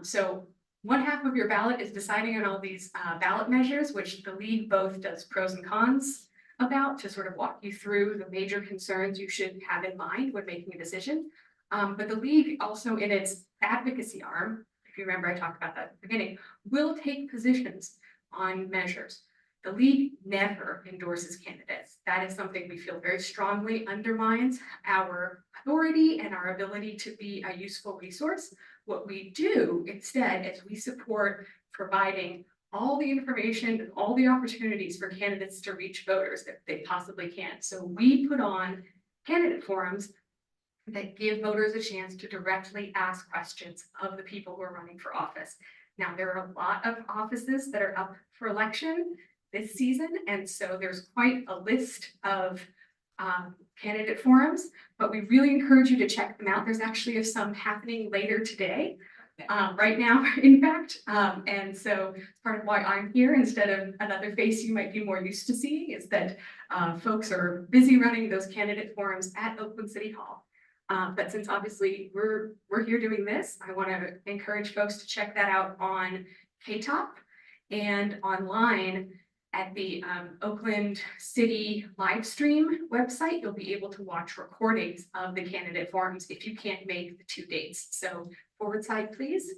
So one half of your ballot is deciding on all these ballot measures, which the league both does pros and cons about to sort of walk you through the major concerns you should have in mind when making a decision. But the league also in its advocacy arm, if you remember I talked about that at the beginning, will take positions on measures. The league never endorses candidates. That is something we feel very strongly undermines our authority and our ability to be a useful resource. What we do instead is we support providing all the information and all the opportunities for candidates to reach voters that they possibly can. So we put on candidate forums that give voters a chance to directly ask questions of the people who are running for office. Now, there are a lot of offices that are up for election this season, and so there's quite a list of candidate forums, but we really encourage you to check them out. There's actually some happening later today, right now, in fact. And so part of why I'm here instead of another face you might be more used to seeing is that folks are busy running those candidate forums at Oakland City Hall. But since obviously we're here doing this, I want to encourage folks to check that out on KTOP and online at the Oakland City live stream website. You'll be able to watch recordings of the candidate forums if you can't make the 2 dates. So forward side, please.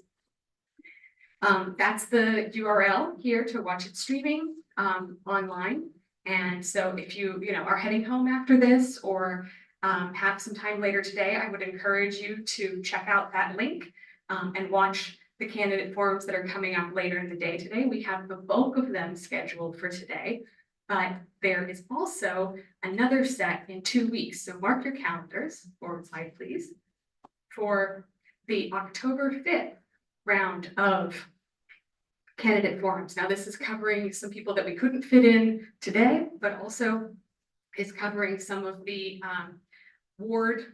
That's the URL here to watch it streaming online. And so if you are heading home after this or have some time later today, I would encourage you to check out that link and watch the candidate forums that are coming up later in the day today. We have the bulk of them scheduled for today, but there is also another set in 2 weeks. So mark your calendars, forward slide please, for the October 5th round of candidate forums. Now this is covering some people that we couldn't fit in today, but also is covering some of the ward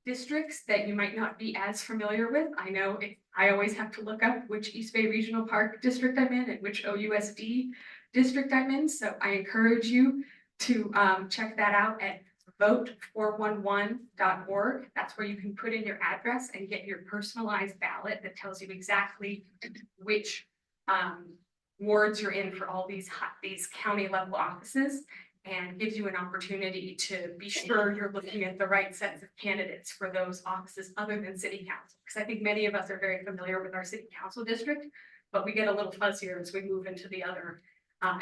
districts that you might not be as familiar with. I know I always have to look up which East Bay Regional Park district I'm in and which OUSD district I'm in. So I encourage you to check that out at vote411.org. That's where you can put in your address and get your personalized ballot that tells you exactly which wards you're in for all these county level offices, and gives you an opportunity to be sure you're looking at the right sets of candidates for those offices other than city council. Because I think many of us are very familiar with our city council district, but we get a little fuzzier as we move into the other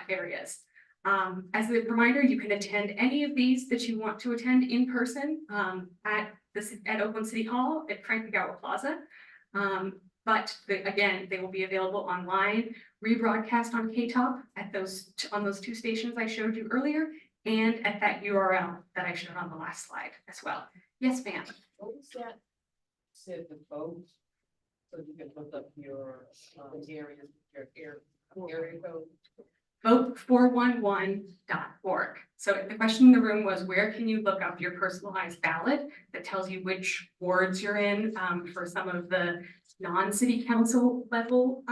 areas. As a reminder, you can attend any of these that you want to attend in person at Oakland City Hall at Frank McGowan Plaza. But again, they will be available online, rebroadcast on KTOP on those 2 stations I showed you earlier, and at that URL that I showed on the last slide as well. Yes, ma'am. What was that? Said the vote, so you can look up your areas, your area code. Vote411.org. So the question in the room was, where can you look up your personalized ballot that tells you which wards you're in for some of the non-city council level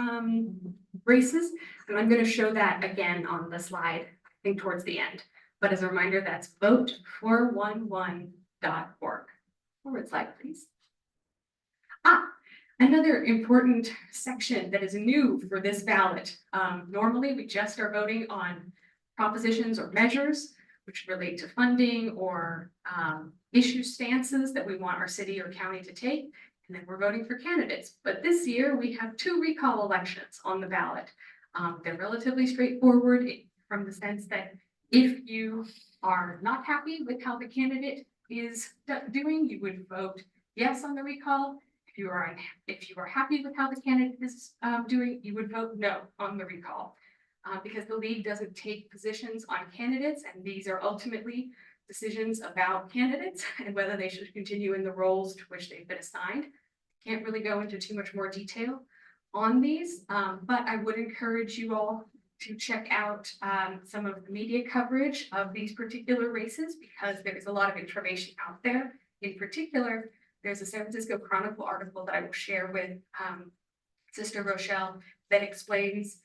races? And I'm going to show that again on the slide, I think towards the end. But as a reminder, that's vote411.org. Forward slide, please. Another important section that is new for this ballot. Normally, we just are voting on propositions or measures which relate to funding or issue stances that we want our city or county to take, and then we're voting for candidates. But this year, we have 2 recall elections on the ballot. They're relatively straightforward from the sense that if you are not happy with how the candidate is doing, you would vote yes on the recall. If you are happy with how the candidate is doing, you would vote no on the recall. Because the league doesn't take positions on candidates, and these are ultimately decisions about candidates and whether they should continue in the roles to which they've been assigned. Can't really go into too much more detail on these, but I would encourage you all to check out some of the media coverage of these particular races, because there's a lot of information out there. In particular, there's a San Francisco Chronicle article that I will share with Sister Rochelle that explains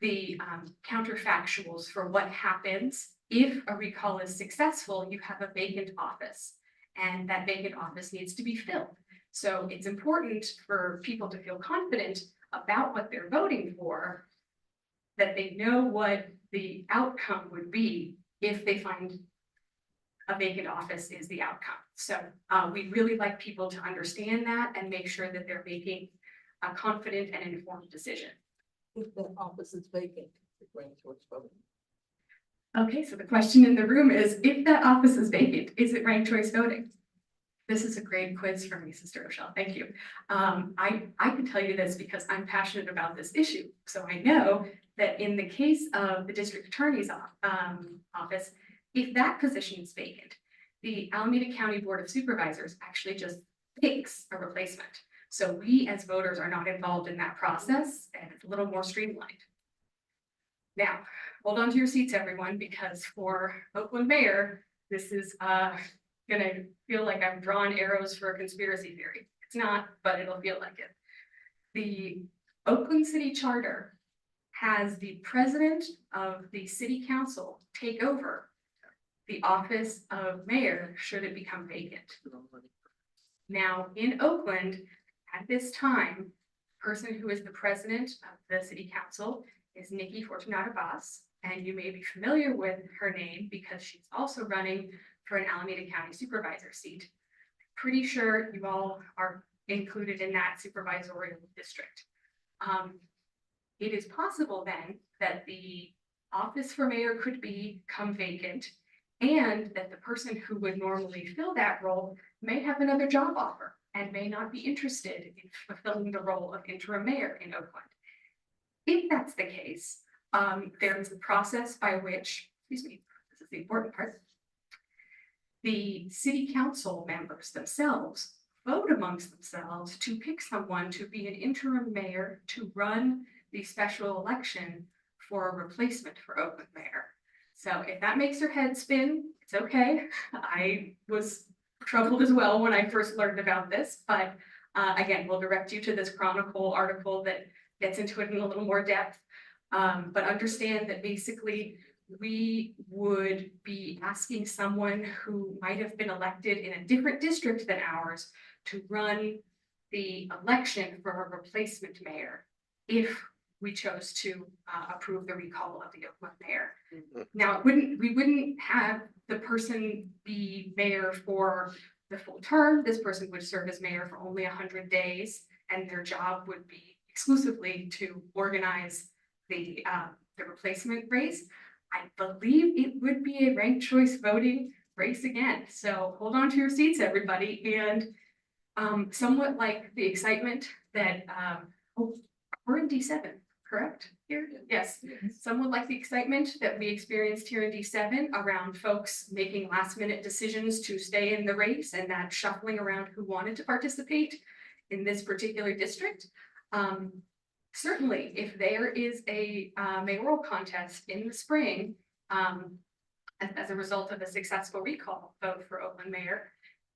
the counterfactuals for what happens if a recall is successful. You have a vacant office, and that vacant office needs to be filled. So it's important for people to feel confident about what they're voting for, that they know what the outcome would be if they find a vacant office is the outcome. So we really like people to understand that and make sure that they're making a confident and informed decision. If that office is vacant, it's ranked choice voting. Okay, so the question in the room is, if that office is vacant, is it ranked choice voting? This is a great quiz for me, Sister Rochelle. Thank you. I can tell you this because I'm passionate about this issue. So I know that in the case of the district attorney's office, if that position is vacant, the Alameda County Board of Supervisors actually just picks a replacement. So we as voters are not involved in that process, and it's a little more streamlined. Now, hold on to your seats, everyone, because for Oakland mayor, this is gonna feel like I'm drawing arrows for a conspiracy theory. It's not, but it'll feel like it. The Oakland City Charter has the president of the city council take over the office of mayor should it become vacant. Now, in Oakland, at this time, the person who is the president of the city council is Nikki Fortunata Boss, and you may be familiar with her name because she's also running for an Alameda County supervisor seat. Pretty sure you all are included in that supervisorial district. It is possible then that the office for mayor could become vacant, and that the person who would normally fill that role may have another job offer and may not be interested in fulfilling the role of interim mayor in Oakland. If that's the case, there is a process by which, excuse me, this is the important part, the city council members themselves vote amongst themselves to pick someone to be an interim mayor to run the special election for a replacement for Oakland mayor. So if that makes your head spin, it's okay. I was troubled as well when I first learned about this, but again, we'll direct you to this Chronicle article that gets into it in a little more depth. But understand that basically we would be asking someone who might have been elected in a different district than ours to run the election for a replacement mayor if we chose to approve the recall of the Oakland mayor. Now, we wouldn't have the person be mayor for the full term. This person would serve as mayor for only 100 days, and their job would be exclusively to organize the replacement race. I believe it would be a ranked choice voting race again. So hold on to your seats, everybody. And somewhat like the excitement that we're in D7, correct? Here, yes. Somewhat like the excitement that we experienced here in D7 around folks making last-minute decisions to stay in the race and that shuffling around who wanted to participate in this particular district. Certainly, if there is a mayoral contest in the spring, as a result of a successful recall vote for Oakland mayor,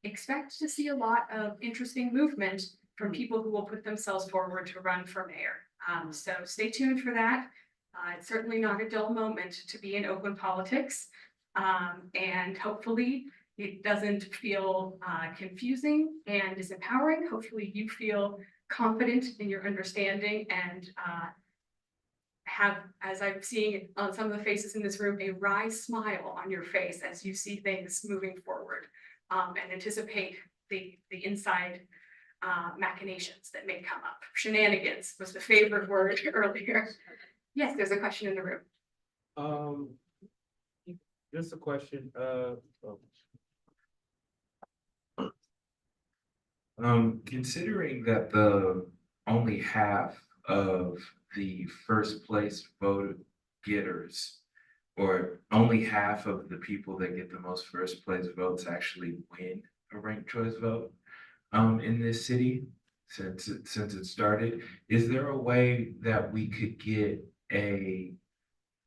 expect to see a lot of interesting movement from people who will put themselves forward to run for mayor. So stay tuned for that. It's certainly not a dull moment to be in Oakland politics. And hopefully it doesn't feel confusing and disempowering. Hopefully you feel confident in your understanding and have, as I'm seeing on some of the faces in this room, a wry smile on your face as you see things moving forward, and anticipate the inside machinations that may come up. Shenanigans was the favorite word earlier. Yes, there's a question in the room. Just a question, Considering that the only half of the first place vote getters, or only half of the people that get the most first place votes actually win a ranked choice vote, in this city, since it started, is there a way that we could get a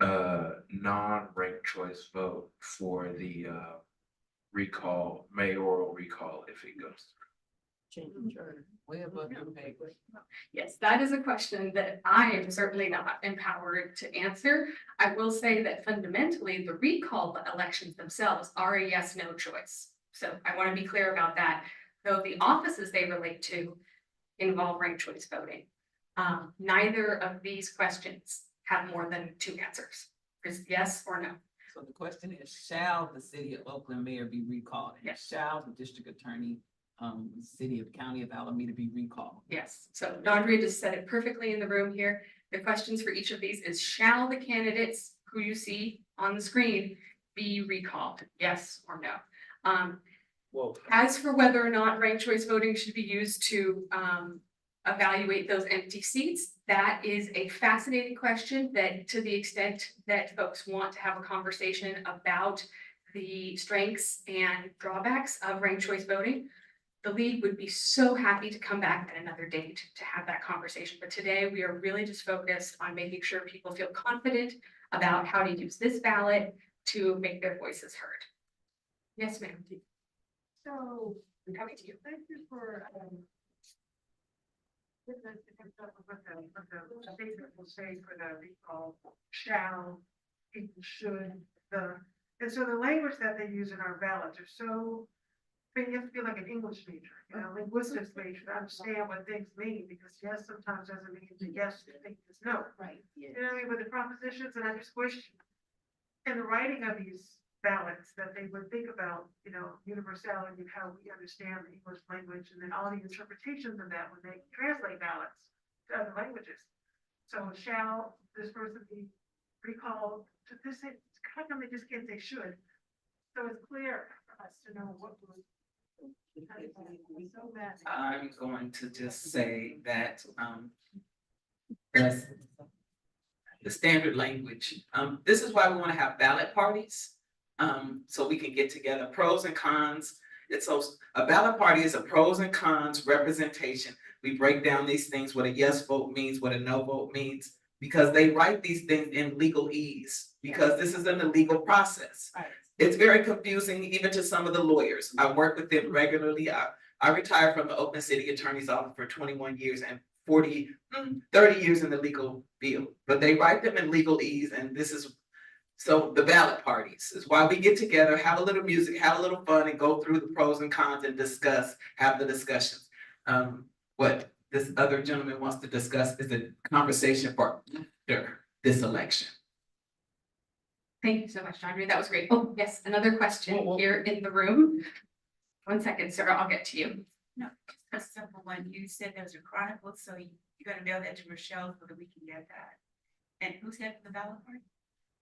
non-ranked choice vote for the recall, mayoral recall if it goes Way above your pay grade. Yes, that is a question that I am certainly not empowered to answer. I will say that fundamentally, the recall elections themselves are a yes, no choice. So I want to be clear about that, though the offices they relate to involve ranked choice voting. Neither of these questions have more than two answers. It's yes or no. So the question is, shall the city of Oakland mayor be recalled? And Yes. shall the district attorney, city of county of Alameda be recalled? Yes, so Dondria just said it perfectly in the room here. The questions for each of these is, shall the candidates who you see on the screen be recalled? Yes or no? Well, As for whether or not ranked choice voting should be used to evaluate those empty seats, that is a fascinating question that, to the extent that folks want to have a conversation about the strengths and drawbacks of ranked choice voting, the league would be so happy to come back at another date to have that conversation. But today we are really just focused on making sure people feel confident about how to use this ballot to make their voices heard. Yes, ma'am. So, I'm coming to you. thank you for, what the statement will say for the recall, shall, people should, and so the language that they use in our ballots are so, I mean, you have to be like an English major, you know, linguistics major to understand what things mean, because yes sometimes doesn't mean the yes, the thing is no. Right, You know what I mean, with the propositions, and I just wish in the writing of these ballots that they would think about, you know, universality of how we understand the English language and then all the interpretations of that when they translate ballots to other languages. So shall this person be recalled to this, how come they just can't say should? So it's clear for us to know what was. So bad. I'm going to just say that, the standard language, this is why we want to have ballot parties. So we can get together pros and cons. It's so, a ballot party is a pros and cons representation. We break down these things, what a yes vote means, what a no vote means, because they write these things in legalese, because this is an illegal process. right. It's very confusing even to some of the lawyers. I work with them regularly. I retired from the Oakland City Attorney's Office for 21 years and 30 years in the legal field. But they write them in legalese, and this is, so the ballot parties is why we get together, have a little music, have a little fun, and go through the pros and cons and discuss, have the discussions. What this other gentleman wants to discuss is a conversation for after this election. Thank you so much, Dondria. That was great. Oh, yes, another question here in the room. 1 second, Sarah, I'll get to you. No, just a simple one. You said there was a chronicle, so you're gonna mail that to Rochelle so that we can get that. And who's having the ballot party?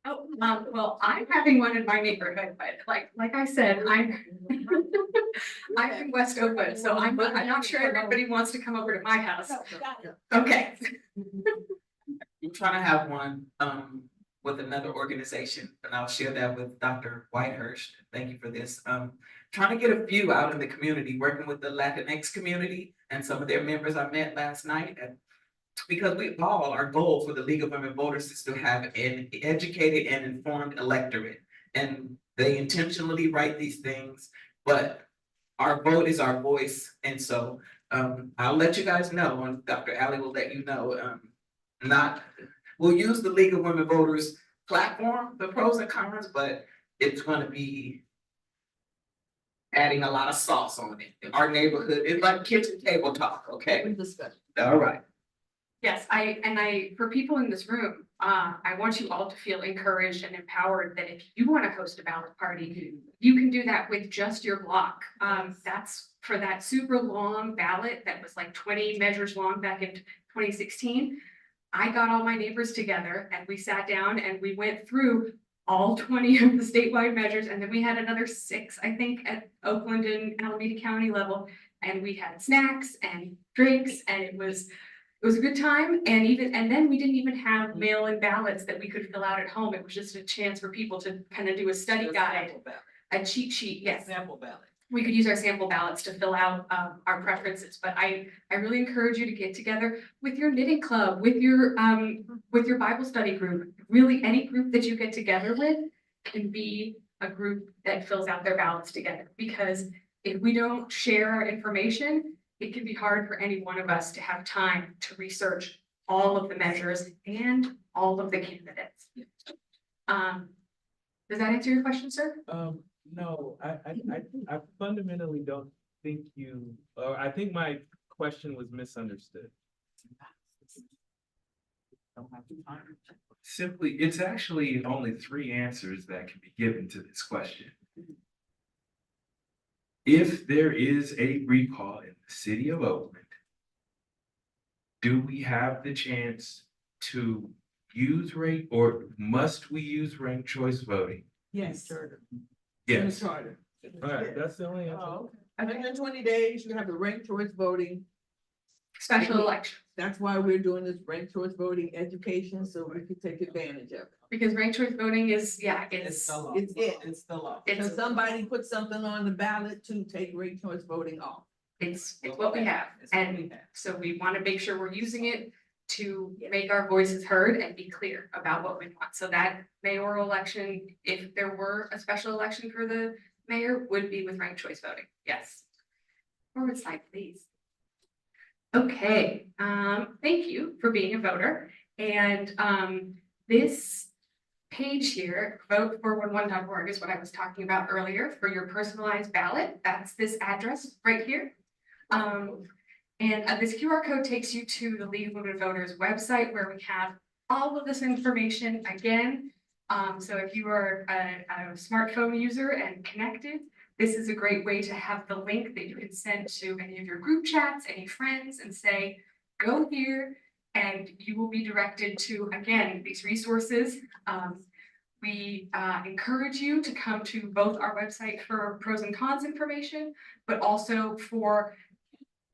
Oh, well, I'm having one in my neighborhood, but like I said, I'm in West Oakland, so I'm not sure everybody wants to come over to my house. Okay. I'm trying to have one with another organization, and I'll share that with Dr. Whitehurst. Thank you for this. Trying to get a few out in the community, working with the Latinx community and some of their members I met last night. And because our goal for the League of Women Voters is to have an educated and informed electorate. And they intentionally write these things, but our vote is our voice. And so I'll let you guys know, and Dr. Alley will let you know, we'll use the League of Women Voters platform, the pros and cons, but it's gonna be adding a lot of sauce on it. Our neighborhood, it's like kitchen table talk, okay? All right. Yes, for people in this room, I want you all to feel encouraged and empowered that if you want to host a ballot party, you can do that with just your block. That's for that super long ballot that was like 20 measures long back in 2016. I got all my neighbors together and we sat down and we went through all 20 of the statewide measures. And then we had another 6, I think, at Oakland and Alameda County level. and we had snacks and drinks, and it was a good time. And then we didn't even have mail-in ballots that we could fill out at home. It was just a chance for people to kind of do a study guide, a cheat sheet, yes. Sample ballot. We could use our sample ballots to fill out our preferences, but I really encourage you to get together with your knitting club, with your Bible study group. Really, any group that you get together with can be a group that fills out their ballots together. Because if we don't share our information, it can be hard for any one of us to have time to research all of the measures and all of the candidates. Does that answer your question, sir? No, I fundamentally don't think you, or I think my question was misunderstood. Simply, it's actually only 3 answers that can be given to this question. If there is a recall in the city of Oakland, do we have the chance to use or must we use ranked choice voting? Yes. Yes. Charter. All right, that's the only answer. Oh, 120 days, you have the ranked choice voting. Special election. That's why we're doing this ranked choice voting education, so we can take advantage of it. Because ranked choice voting is, yeah, it's the law. It's- So somebody put something on the ballot to take ranked choice voting off. it's what we have. And so we want to make sure we're using it to make our voices heard and be clear about what we want. So that mayoral election, if there were a special election for the mayor, would be with ranked choice voting. Yes. Forward slide, please. Okay, thank you for being a voter. And this page here, vote411.org, is what I was talking about earlier for your personalized ballot. That's this address right here. And this QR code takes you to the League of Women Voters website, where we have all of this information again. So if you are a smartphone user and connected, this is a great way to have the link that you can send to any of your group chats, any friends, and say, go here, and you will be directed to, again, these resources. We encourage you to come to both our website for pros and cons information, but also for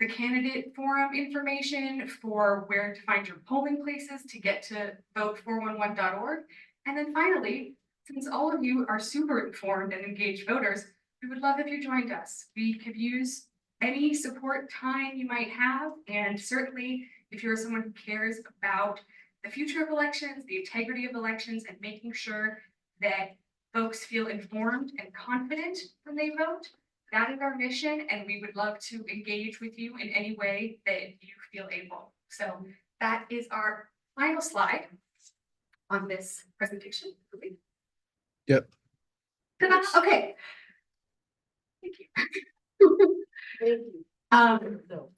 the candidate forum information, for where to find your polling places to get to vote411.org. And then finally, since all of you are super informed and engaged voters, we would love if you joined us. We could use any support time you might have, and certainly if you're someone who cares about the future of elections, the integrity of elections, and making sure that folks feel informed and confident when they vote. That is our mission, and we would love to engage with you in any way that you feel able. So that is our final slide on this presentation. Yep. Ta-da! Okay. Thank you. Thank you.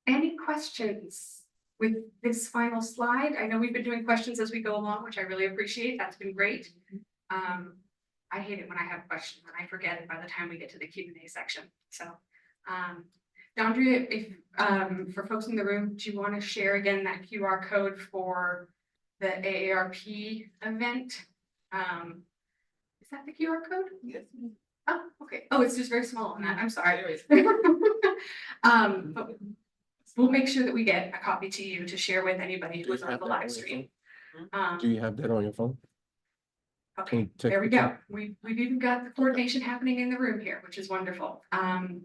Any questions with this final slide? I know we've been doing questions as we go along, which I really appreciate. That's been great. I hate it when I have questions and I forget it by the time we get to the Q&A section. So, Dondria, if for folks in the room, do you want to share again that QR code for the AARP event? Is that the QR code? Yes. Oh, okay. Oh, it's just very small on that. I'm sorry. But we'll make sure that we get a copy to you to share with anybody who was on the live stream. Do you have that on your phone? Okay, Check there we the go. chat. We've even got the coordination happening in the room here, which is wonderful.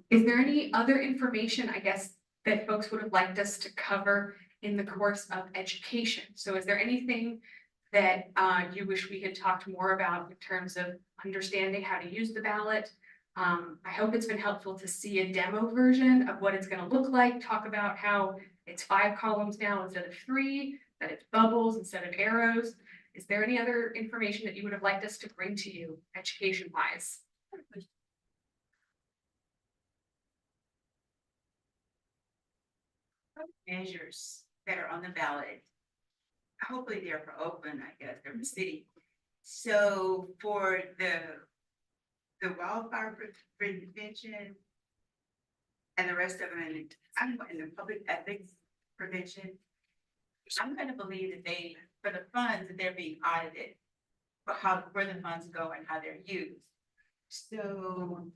Is there any other information, I guess, that folks would have liked us to cover in the course of education? So is there anything that you wish we had talked more about in terms of understanding how to use the ballot? I hope it's been helpful to see a demo version of what it's going to look like, talk about how it's 5 columns now instead of 3, that it's bubbles instead of arrows. Is there any other information that you would have liked us to bring to you education-wise? Measures that are on the ballot. Hopefully they're for Oakland, I guess, they're the city. So for the wildfire prevention and the rest of them, in the public ethics prevention, I'm gonna believe that they, for the funds, that they're being audited, but where the funds go and how they're used. So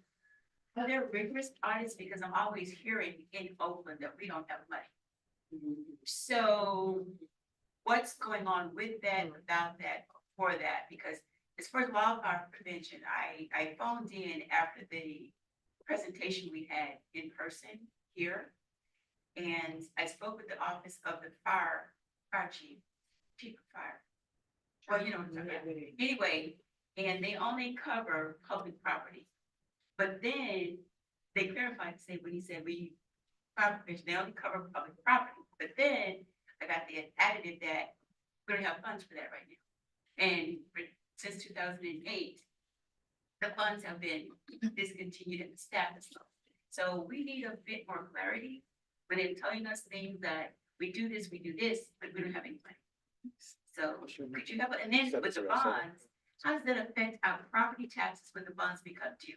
Are there rigorous audits? Because I'm always hearing in Oakland that we don't have money. So what's going on with that, without that, for that? Because as far as wildfire prevention, I phoned in after the presentation we had in person here. And I spoke with the office of the fire chief of fire. Well, you know, what I'm talking about. Anyway, and they only cover public property. But then they clarified to say, when he said fire prevention, they only cover public property. But then I got the additive that we're gonna have funds for that right now. And since 2008, the funds have been discontinued and the staff is low. So we need a bit more clarity when they're telling us things that we do this, but we don't have any money. So could you help, and then with the bonds, how does that affect our property taxes when the bonds become due?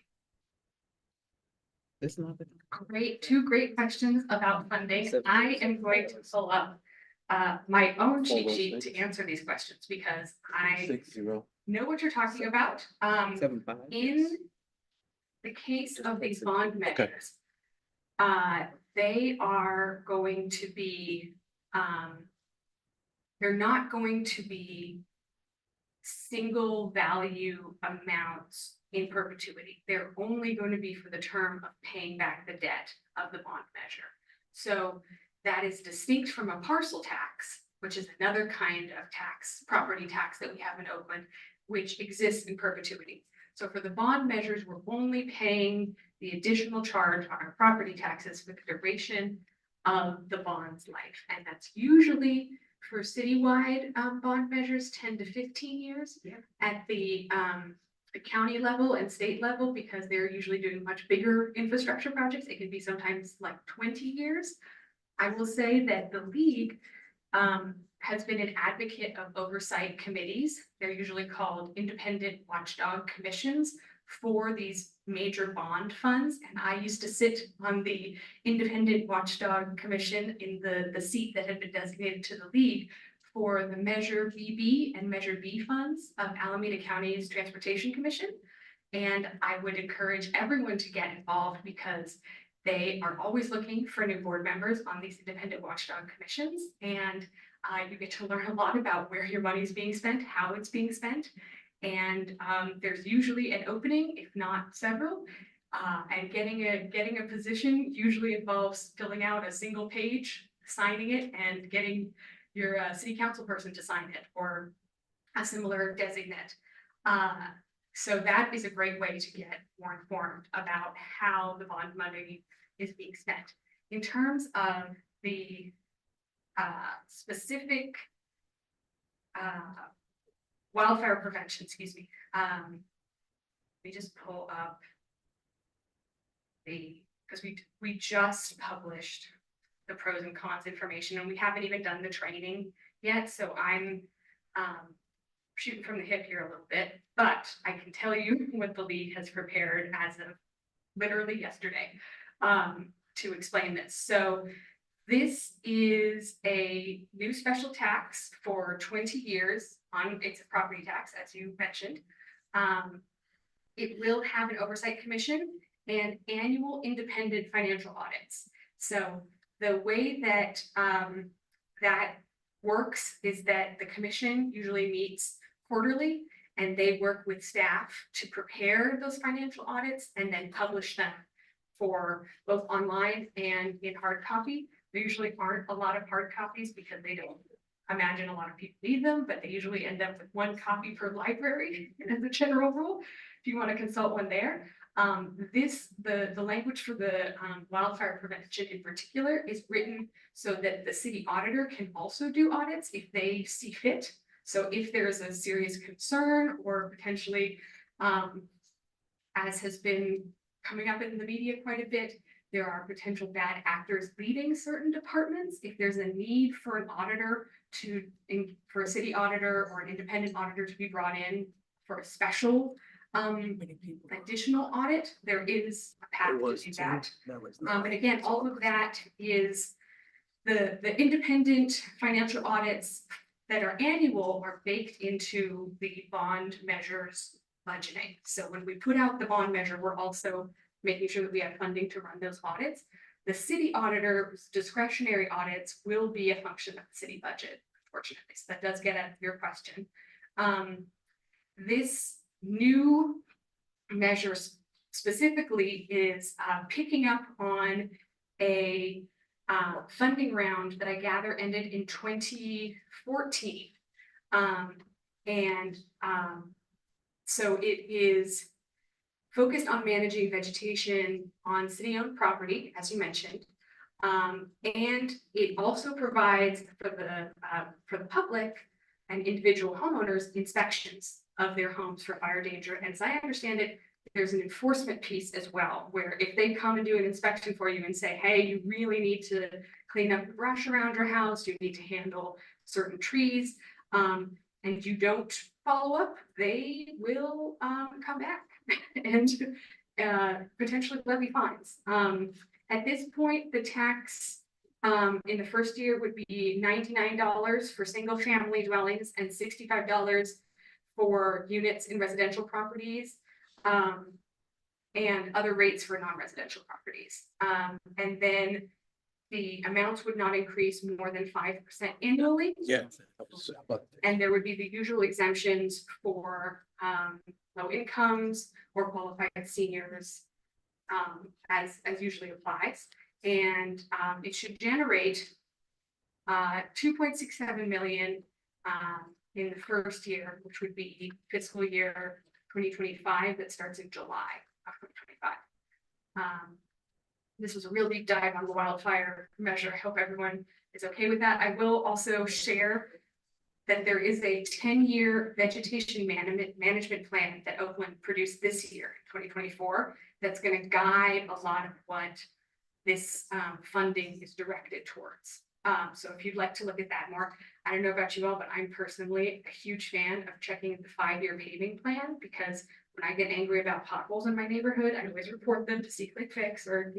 It's not. Great, two great questions about funding. I am going to pull up my own cheat sheet to answer these questions because I know what you're talking about. In the case of these bond measures, they are going to be, they're not going to be single value amounts in perpetuity. They're only going to be for the term of paying back the debt of the bond measure. So that is distinct from a parcel tax, which is another kind of tax, property tax that we have in Oakland, which exists in perpetuity. So for the bond measures, we're only paying the additional charge on our property taxes for the duration of the bond's life. And that's usually for citywide bond measures, 10 to 15 years. Yeah. At the county level and state level, because they're usually doing much bigger infrastructure projects, it can be sometimes like 20 years. I will say that the league has been an advocate of oversight committees. They're usually called independent watchdog commissions for these major bond funds. And I used to sit on the independent watchdog commission in the seat that had been designated to the league for the Measure BB and Measure B funds of Alameda County's Transportation Commission. And I would encourage everyone to get involved because they are always looking for new board members on these independent watchdog commissions. And you get to learn a lot about where your money is being spent, how it's being spent. And there's usually an opening, if not several. And getting a position usually involves filling out a single page, signing it, and getting your city council person to sign it or a similar designate. So that is a great way to get more informed about how the bond money is being spent. In terms of the specific wildfire prevention, excuse me. Let me just pull up because we just published the pros and cons information and we haven't even done the training yet. So I'm shooting from the hip here a little bit, but I can tell you what the league has prepared as of literally yesterday to explain this. So this is a new special tax for 20 years it's a property tax, as you mentioned. It will have an oversight commission and annual independent financial audits. So the way that that works is that the commission usually meets quarterly and they work with staff to prepare those financial audits and then publish them for both online and in hard copy. There usually aren't a lot of hard copies because they don't imagine a lot of people need them, but they usually end up with one copy per library as a general rule, if you want to consult one there. The language for the wildfire prevention in particular is written so that the city auditor can also do audits if they see fit. So if there's a serious concern or potentially, as has been coming up in the media quite a bit, there are potential bad actors leading certain departments. If there's a need for an auditor for a city auditor or an independent auditor to be brought in for a special additional audit, there is a path to do that. And again, all of that is the independent financial audits that are annual are baked into the bond measures budgeting. So when we put out the bond measure, we're also making sure that we have funding to run those audits. The city auditor's discretionary audits will be a function of the city budget, fortunately. So that does get at your question. This new measure specifically is picking up on a funding round that I gather ended in 2014. So it is focused on managing vegetation on city-owned property, as you mentioned. And it also provides for the public and individual homeowners inspections of their homes for fire danger. And as I understand it, there's an enforcement piece as well, where if they come and do an inspection for you and say, hey, you really need to clean up the brush around your house, you need to handle certain trees, and you don't follow up, they will come back and potentially levy fines. At this point, the tax in the first year would be $99 for single family dwellings and $65 for units in residential properties, and other rates for non-residential properties. And then the amounts would not increase more than 5% annually. Yeah. And there would be the usual exemptions for low incomes or qualified seniors, as usually applies. And it should generate 2.67 million in the first year, which would be fiscal year 2025 that starts in July of 2025. This was a real deep dive on the wildfire measure. I hope everyone is okay with that. I will also share that there is a 10-year vegetation management plan that Oakland produced this year, 2024, that's going to guide a lot of what this funding is directed towards. So if you'd like to look at that more, I don't know about you all, but I'm personally a huge fan of checking the 5-year paving plan, because when I get angry about potholes in my neighborhood, I always report them to See Click Fix or,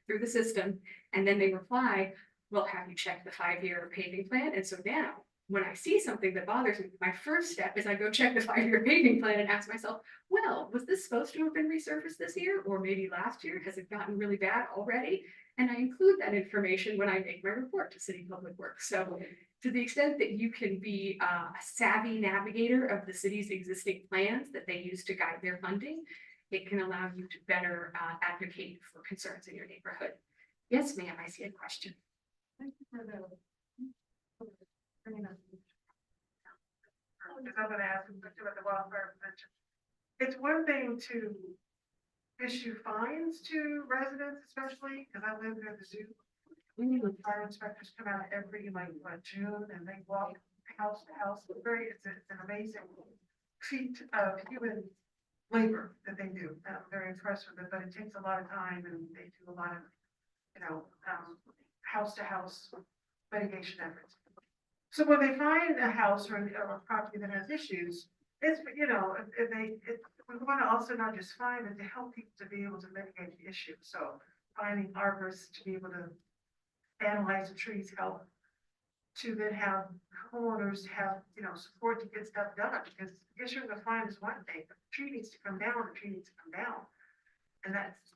through the system. And then they reply, well, have you checked the 5-year paving plan? And so now when I see something that bothers me, my first step is I go check the 5-year paving plan and ask myself, well, was this supposed to have been resurfaced this year or maybe last year? Has it gotten really bad already? And I include that information when I make my report to City Public Works. So to the extent that you can be a savvy navigator of the city's existing plans that they use to guide their funding, it can allow you to better advocate for concerns in your neighborhood. Yes, ma'am, I see a question. Thank you for bringing up. Because I'm gonna ask you about the wildfire prevention. It's one thing to issue fines to residents, especially because I live near the zoo. Fire inspectors come out every June and they walk house to house. It's an amazing feat of human labor that they do. I'm very impressed with it, but it takes a lot of time and they do a lot of, house to house mitigation efforts. So when they find a house or a property that has issues, it's, we want to also not just find it, to help people to be able to mitigate the issue. So finding arborists to be able to analyze the trees, help to then have homeowners have, support to get stuff done, because issuing a fine is one thing, but the tree needs to come down, the tree needs to come down. And that's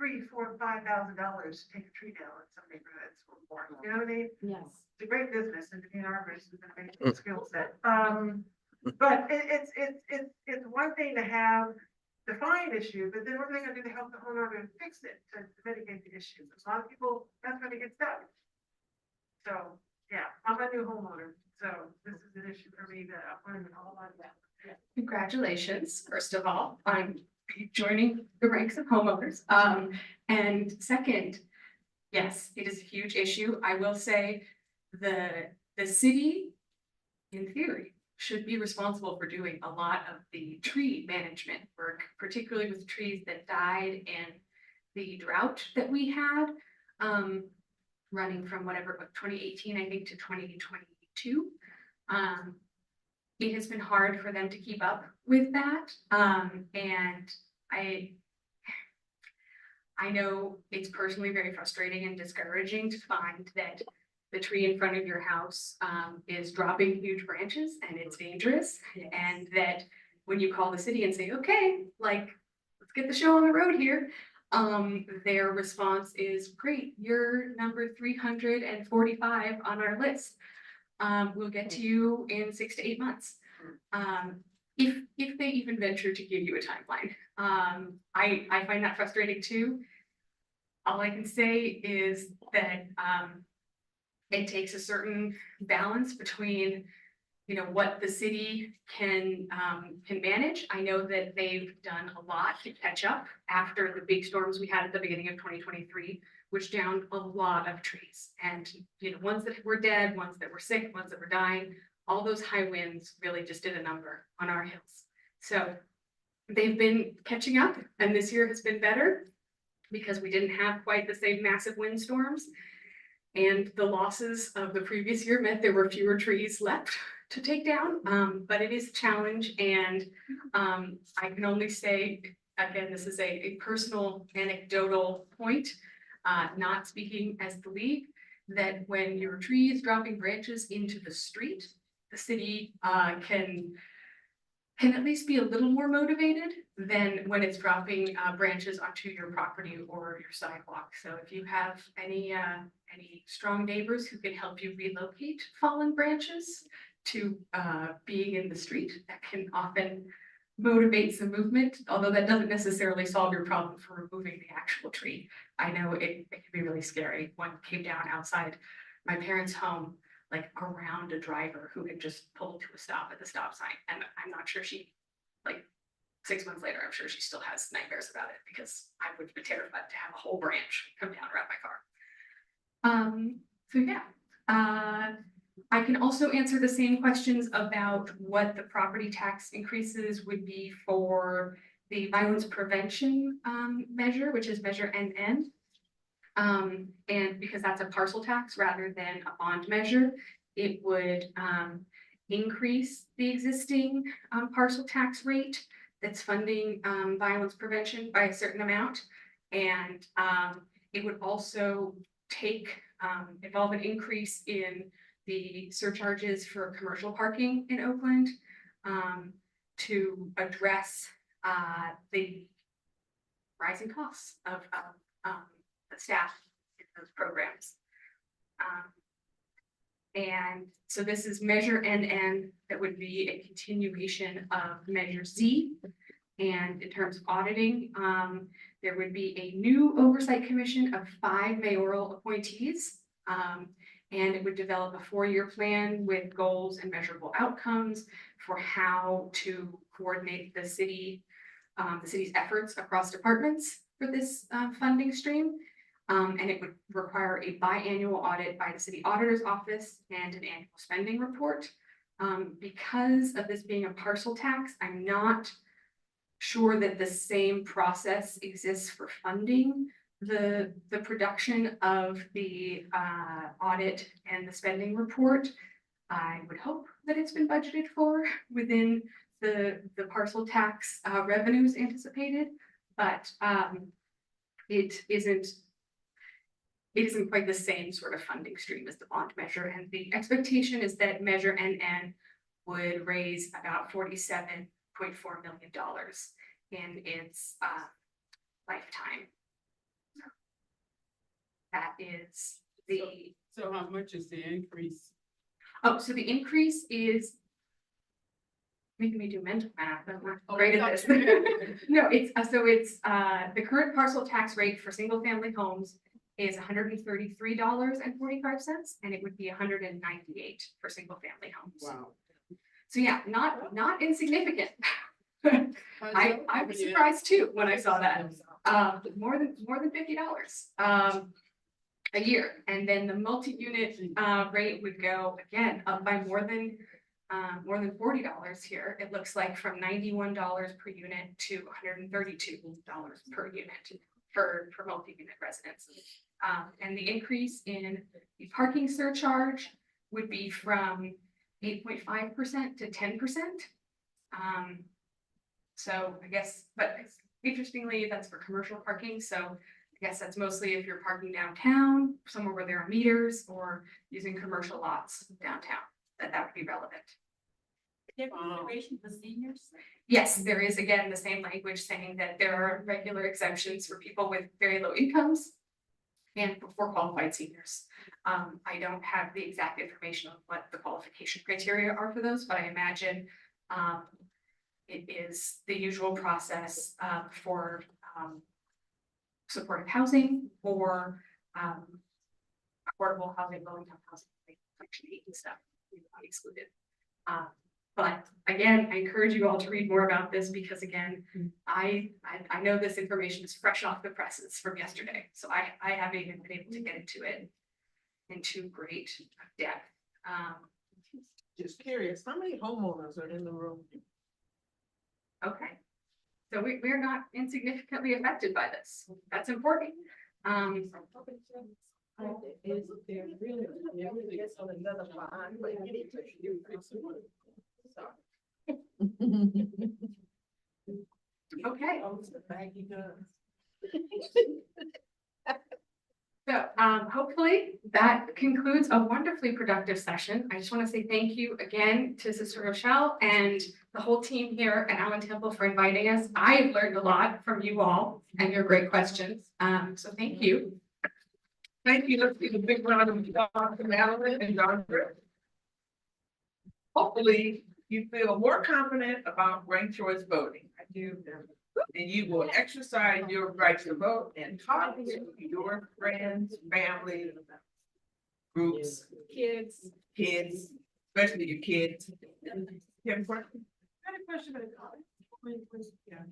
$3,000, $4,000, $5,000 to take a tree down in some neighborhoods or more. You know what I mean? Yes. It's a great business, and to be an arborist is an amazing skill set. But it's one thing to have the fine issue, but then what are they gonna do to help the homeowner to fix it, to mitigate the issue? A lot of people, that's when they get stuck. So, yeah, I'm a new homeowner, so this is an issue for me that I'm learning all about that. Yeah. Congratulations, first of all, on joining the ranks of homeowners. And second, yes, it is a huge issue. I will say the city, in theory, should be responsible for doing a lot of the tree management work, particularly with trees that died in the drought that we had, running from 2018, I think, to 2022. It has been hard for them to keep up with that. And I know it's personally very frustrating and discouraging to find that the tree in front of your house is dropping huge branches and it's dangerous. And that when you call the city and say, okay, let's get the show on the road here, their response is, great, you're number 345 on our list. We'll get to you in 6 to 8 months. If they even venture to give you a timeline. I find that frustrating too. All I can say is that it takes a certain balance between, you know, what the city can manage. I know that they've done a lot to catch up after the big storms we had at the beginning of 2023, which downed a lot of trees. And, you know, ones that were dead, ones that were sick, ones that were dying, all those high winds really just did a number on our hills. So they've been catching up, and this year has been better because we didn't have quite the same massive windstorms. And the losses of the previous year meant there were fewer trees left to take down, but it is a challenge. And I can only say, again, this is a personal anecdotal point, not speaking as the league, that when your tree is dropping branches into the street, the city can at least be a little more motivated than when it's dropping branches onto your property or your sidewalk. So if you have any strong neighbors who can help you relocate fallen branches to being in the street, that can often motivate some movement, although that doesn't necessarily solve your problem for removing the actual tree. I know it can be really scary. One came down outside my parents' home, like around a driver who had just pulled to a stop at the stop sign. And I'm not sure she, like 6 months later, I'm sure she still has nightmares about it because I would be terrified to have a whole branch come down around my car. So yeah, I can also answer the same questions about what the property tax increases would be for the violence prevention measure, which is measure NN. And because that's a parcel tax rather than a bond measure, it would increase the existing parcel tax rate that's funding violence prevention by a certain amount. And it would also involve an increase in the surcharges for commercial parking in Oakland to address the rising costs of the staff in those programs. And so this is measure NN, that would be a continuation of measure Z. And in terms of auditing, there would be a new oversight commission of 5 mayoral appointees. And it would develop a 4-year plan with goals and measurable outcomes for how to coordinate the city's efforts across departments for this funding stream. And it would require a biannual audit by the city auditor's office and an annual spending report. Because of this being a parcel tax, I'm not sure that the same process exists for funding the production of the audit and the spending report. I would hope that it's been budgeted for within the parcel tax revenues anticipated, but it isn't quite the same sort of funding stream as the bond measure. And the expectation is that measure NN would raise about $47.4 million in its lifetime. That is the. So how much is the increase? Oh, so the increase is making me do mental math. I'm not great at this. No, it's the current parcel tax rate for single family homes is $133.45, and it would be $198 for single family homes. Wow. So yeah, not insignificant. I was surprised too when I saw that. More than $50 a year, and then the multi-unit rate would go again up by more than $40 here. It looks like from $91 per unit to $132 per unit for multi-unit residents. And the increase in the parking surcharge would be from 8.5% to 10%. So I guess, but interestingly, that's for commercial parking. So I guess that's mostly if you're parking downtown, somewhere where there are meters, or using commercial lots downtown, that would be relevant. There consideration for seniors? Yes, there is again the same language saying that there are regular exemptions for people with very low incomes and for qualified seniors. I don't have the exact information on what the qualification criteria are for those, but I imagine it is the usual process for supportive housing or affordable housing, low income housing, like Section 8 and stuff, not excluded. But again, I encourage you all to read more about this because again, I know this information is fresh off the presses from yesterday. So I haven't even been able to get into it into great depth. Just curious, how many homeowners are in the room? Okay. So we're not insignificantly affected by this. That's important. Is there really, is on another line, but you need to do Okay. Maggie does. So hopefully that concludes a wonderfully productive session. I just want to say thank you again to Sister Rochelle and the whole team here at Allen Temple for inviting us. I've learned a lot from you all and your great questions. So thank you. Thank you. Let's give a big round of applause to Madeline and Dr. Hopefully, you feel more confident about ranked choice voting. I do. And you will exercise your right to vote and talk to your friends, family, groups, kids, especially your kids. You have a question? I had a question about college. Yeah.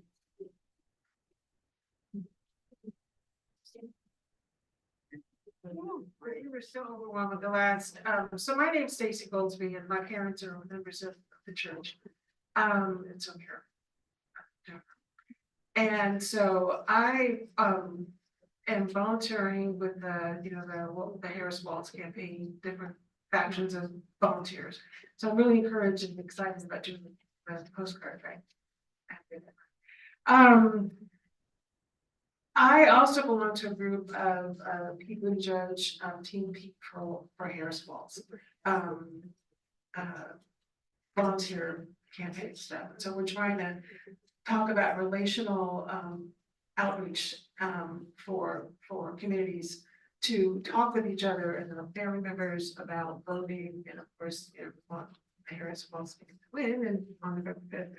You were so overwhelmed with the last, so my name's Stacy Goldsby and my parents are members of the church. And so here. And so I am volunteering with the Harris Walls campaign, different factions of volunteers. So I'm really encouraged and excited about doing the postcard thing. I also belong to a group of people who judge Team People for Harris Walls. Volunteer campaign stuff. So we're trying to talk about relational outreach for communities to talk with each other and their family members about voting, and of course, the Harris Walls to win and on November 5th.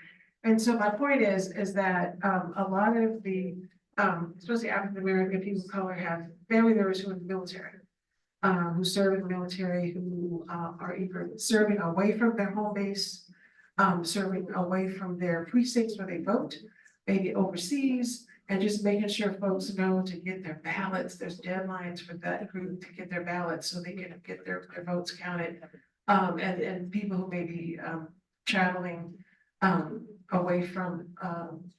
And so my point is that a lot of the especially African American people of color have family members who are in the military, who serve in the military, who are either serving away from their home base, serving away from their precincts where they vote, maybe overseas, and just making sure folks know to get their ballots. There's deadlines for that group to get their ballots so they can get their votes counted. And people who may be traveling away from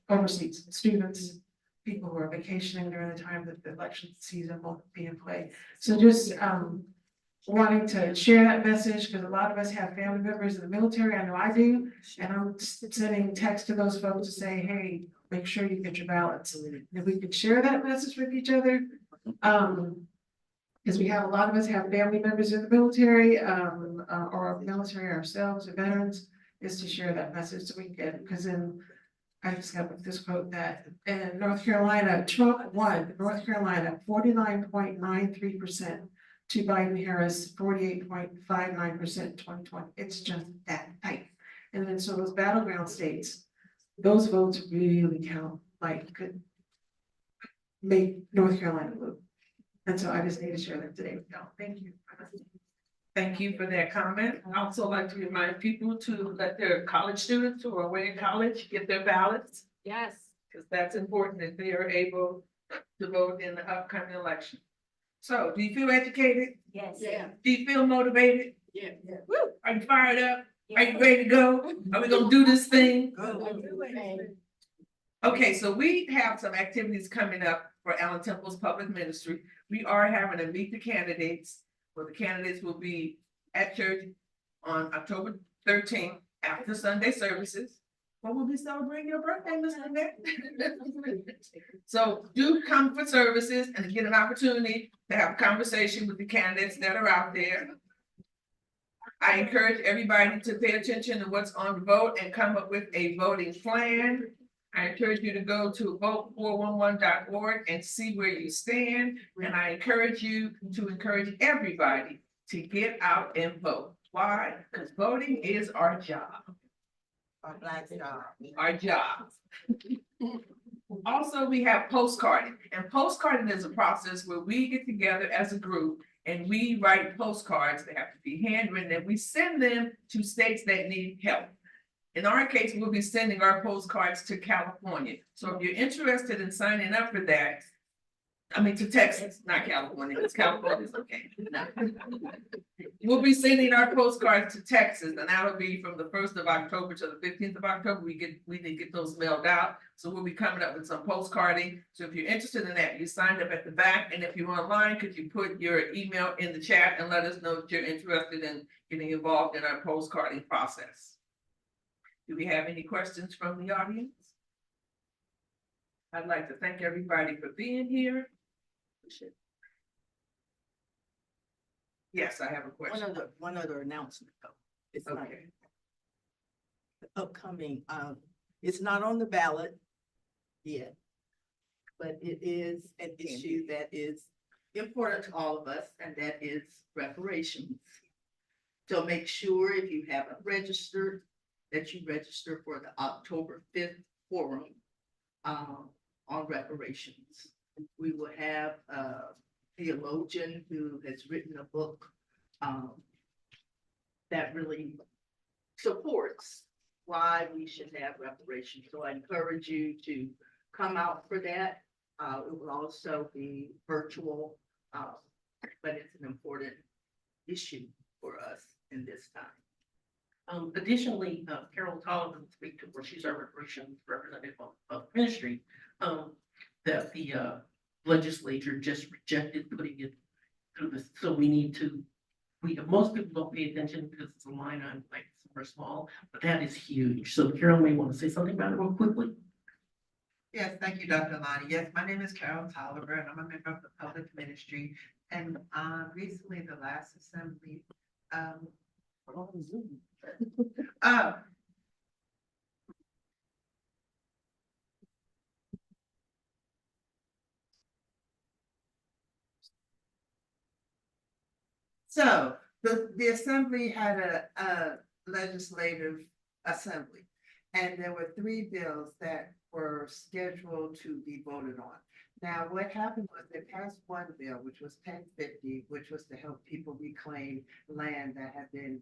overseas, students, people who are vacationing during the time that the election season will be in play. So just wanting to share that message because a lot of us have family members in the military. I know I do. And I'm sending text to those folks to say, hey, make sure you get your ballots. And if we could share that message with each other, because we have a lot of us have family members in the military or military ourselves or veterans, is to share that message so we can get, because then I just got this quote that in North Carolina, Trump won North Carolina 49.93% to Biden Harris 48.59% in 2020. It's just that tight. And then so those battleground states, those votes really count, like could make North Carolina move. And so I just need to share that today with y'all. Thank you. Thank you for that comment. I also like to remind people to let their college students who are away in college get their ballots. Yes. Because that's important that they are able to vote in the upcoming election. So do you feel educated? Yes. Yeah. Do you feel motivated? Yeah. Woo! Are you fired up? Are you ready to go? Are we gonna do this thing? Okay, so we have some activities coming up for Allen Temple's public ministry. We are having a meet the candidates. Well, the candidates will be at church on October 13th after Sunday services. Well, we'll be celebrating your birthday, Miss Lynette. So do come for services and get an opportunity to have a conversation with the candidates that are out there. I encourage everybody to pay attention to what's on the vote and come up with a voting plan. I encourage you to go to vote411.org and see where you stand. And I encourage you to encourage everybody to get out and vote. Why? Because voting is our job. Our black job. Our job. Also, we have postcarding, and postcarding is a process where we get together as a group and we write postcards. They have to be handwritten, and we send them to states that need help. In our case, we'll be sending our postcards to California. So if you're interested in signing up for that, to Texas, not California, because California's okay. No. We'll be sending our postcards to Texas, and that'll be from the 1st of October to the 15th of October. We need to get those mailed out. So we'll be coming up with some postcarding. So if you're interested in that, you signed up at the back. And if you're online, could you put your email in the chat and let us know that you're interested in getting involved in our postcarding process? Do we have any questions from the audience? I'd like to thank everybody for being here. Yes, I have a question. One other announcement though. It's not Okay. the upcoming, it's not on the ballot yet, but it is an issue that is important to all of us, and that is reparations. So make sure if you haven't registered, that you register for the October 5th forum on reparations. We will have a theologian who has written a book that really supports why we should have reparations. So I encourage you to come out for that. It will also be virtual, but it's an important issue for us in this time. Additionally, Carol Tolliver will speak to where she's our reparations representative of ministry, that the legislature just rejected putting it through this. So we need to, most people don't pay attention because it's a line item like super small, but that is huge. So Carol may want to say something about it real quickly. Yes, thank you, Dr. Lonnie. Yes, my name is Carol Tolliver, and I'm a member of the public ministry. And recently, the last assembly, so the assembly had a legislative assembly, and there were 3 bills that were scheduled to be voted on. Now, what happened was they passed one bill, which was 1050, which was to help people reclaim land that had been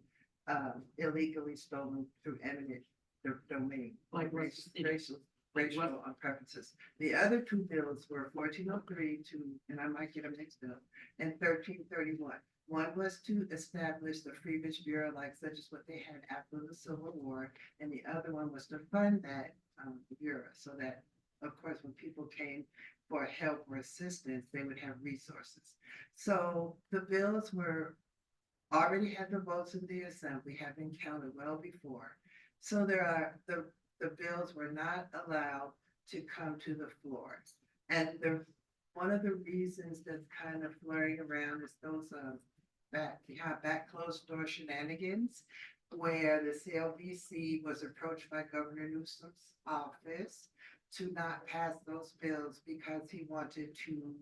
illegally stolen through eminent domain, Like racial preferences. The other 2 bills were 1403 and I might get them mixed up, and 1331. One was to establish the Freebridge Bureau, like such as what they had after the Civil War, and the other one was to fund that bureau, so that, of course, when people came for help or assistance, they would have resources. So the bills were already had the votes in the assembly, have been counted well before. So the bills were not allowed to come to the floor, and one of the reasons that's kind of flurrying around is those back closed door shenanigans, where the CLBC was approached by Governor Newsom's office to not pass those bills because he wanted to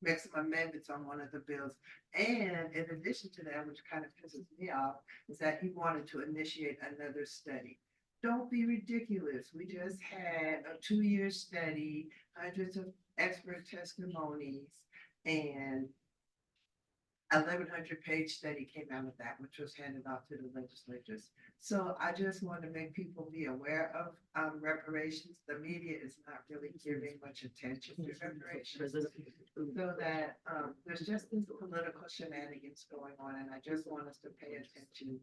make some amendments on one of the bills. And in addition to that, which kind of pisses me off, is that he wanted to initiate another study. Don't be ridiculous. We just had a 2-year study, hundreds of expert testimonies, and 1,100-page study came out of that, which was handed off to the legislators. So I just want to make people be aware of reparations. The media is not really giving much attention to reparations. So that there's just these political shenanigans going on, and I just want us to pay attention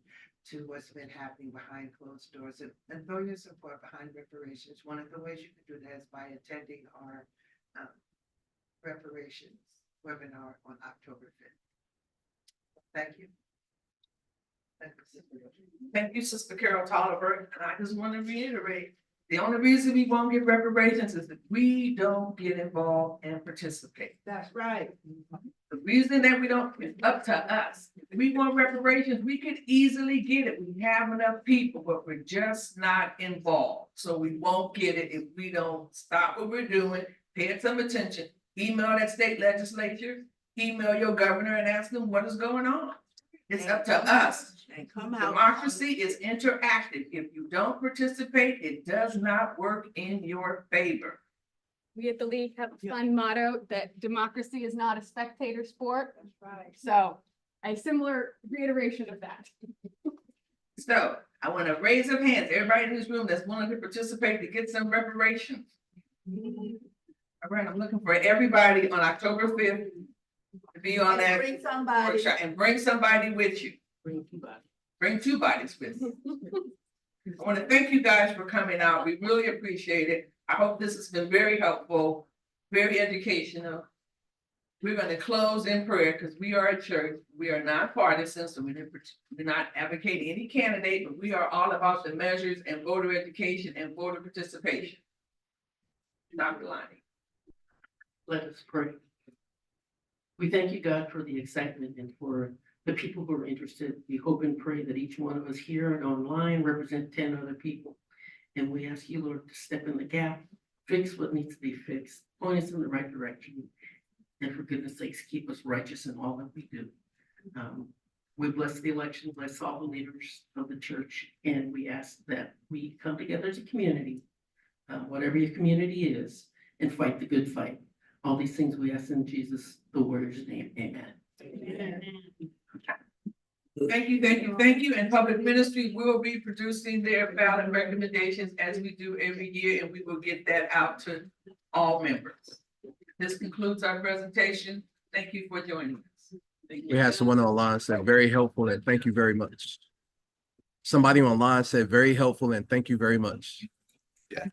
to what's been happening behind closed doors and throw your support behind reparations. One of the ways you can do that is by attending our reparations webinar on October 5th. Thank you. Thank you, Sister Carol Tolliver. And I just want to reiterate, The only reason we won't get reparations is if we don't get involved and participate. That's right. The reason that we don't, it's up to us. If we want reparations, we could easily get it. We have enough people, but we're just not involved. So we won't get it if we don't stop what we're doing, pay it some attention, email that state legislature, email your governor and ask them what is going on. It's up to us. And come out. Democracy is interactive. If you don't participate, it does not work in your favor. We at the league have a fun motto that democracy is not a spectator sport. That's right. So a similar reiteration of that. So I want to raise of hands, everybody in this room that's willing to participate to get some reparations. All right, I'm looking for everybody on October 5th to be on that Bring somebody. workshop and bring somebody with you. Bring two bodies. Bring two bodies with you. I want to thank you guys for coming out. We really appreciate it. I hope this has been very helpful, very educational. We're going to close in prayer because we are a church. We are not partisan, so we're not advocating any candidate, but we are all about the measures and voter education and voter participation. Dr. Lonnie. Let us pray. We thank you, God, for the excitement and for the people who are interested. We hope and pray that each one of us here and online represent 10 other people. And we ask you, Lord, to step in the gap, fix what needs to be fixed, point us in the right direction. And for goodness sakes, keep us righteous in all that we do. We bless the election, bless all the leaders of the church, and we ask that we come together as a community, whatever your community is, and fight the good fight. All these things we ask in Jesus, the warrior's name. Amen. Amen. Thank you, thank you, thank you. And public ministry will be producing their ballot recommendations as we do every year, and we will get that out to all members. This concludes our presentation. Thank you for joining us. Thank We you. had someone online said very helpful and thank you very much. Somebody online said very helpful and thank you very much. Yeah.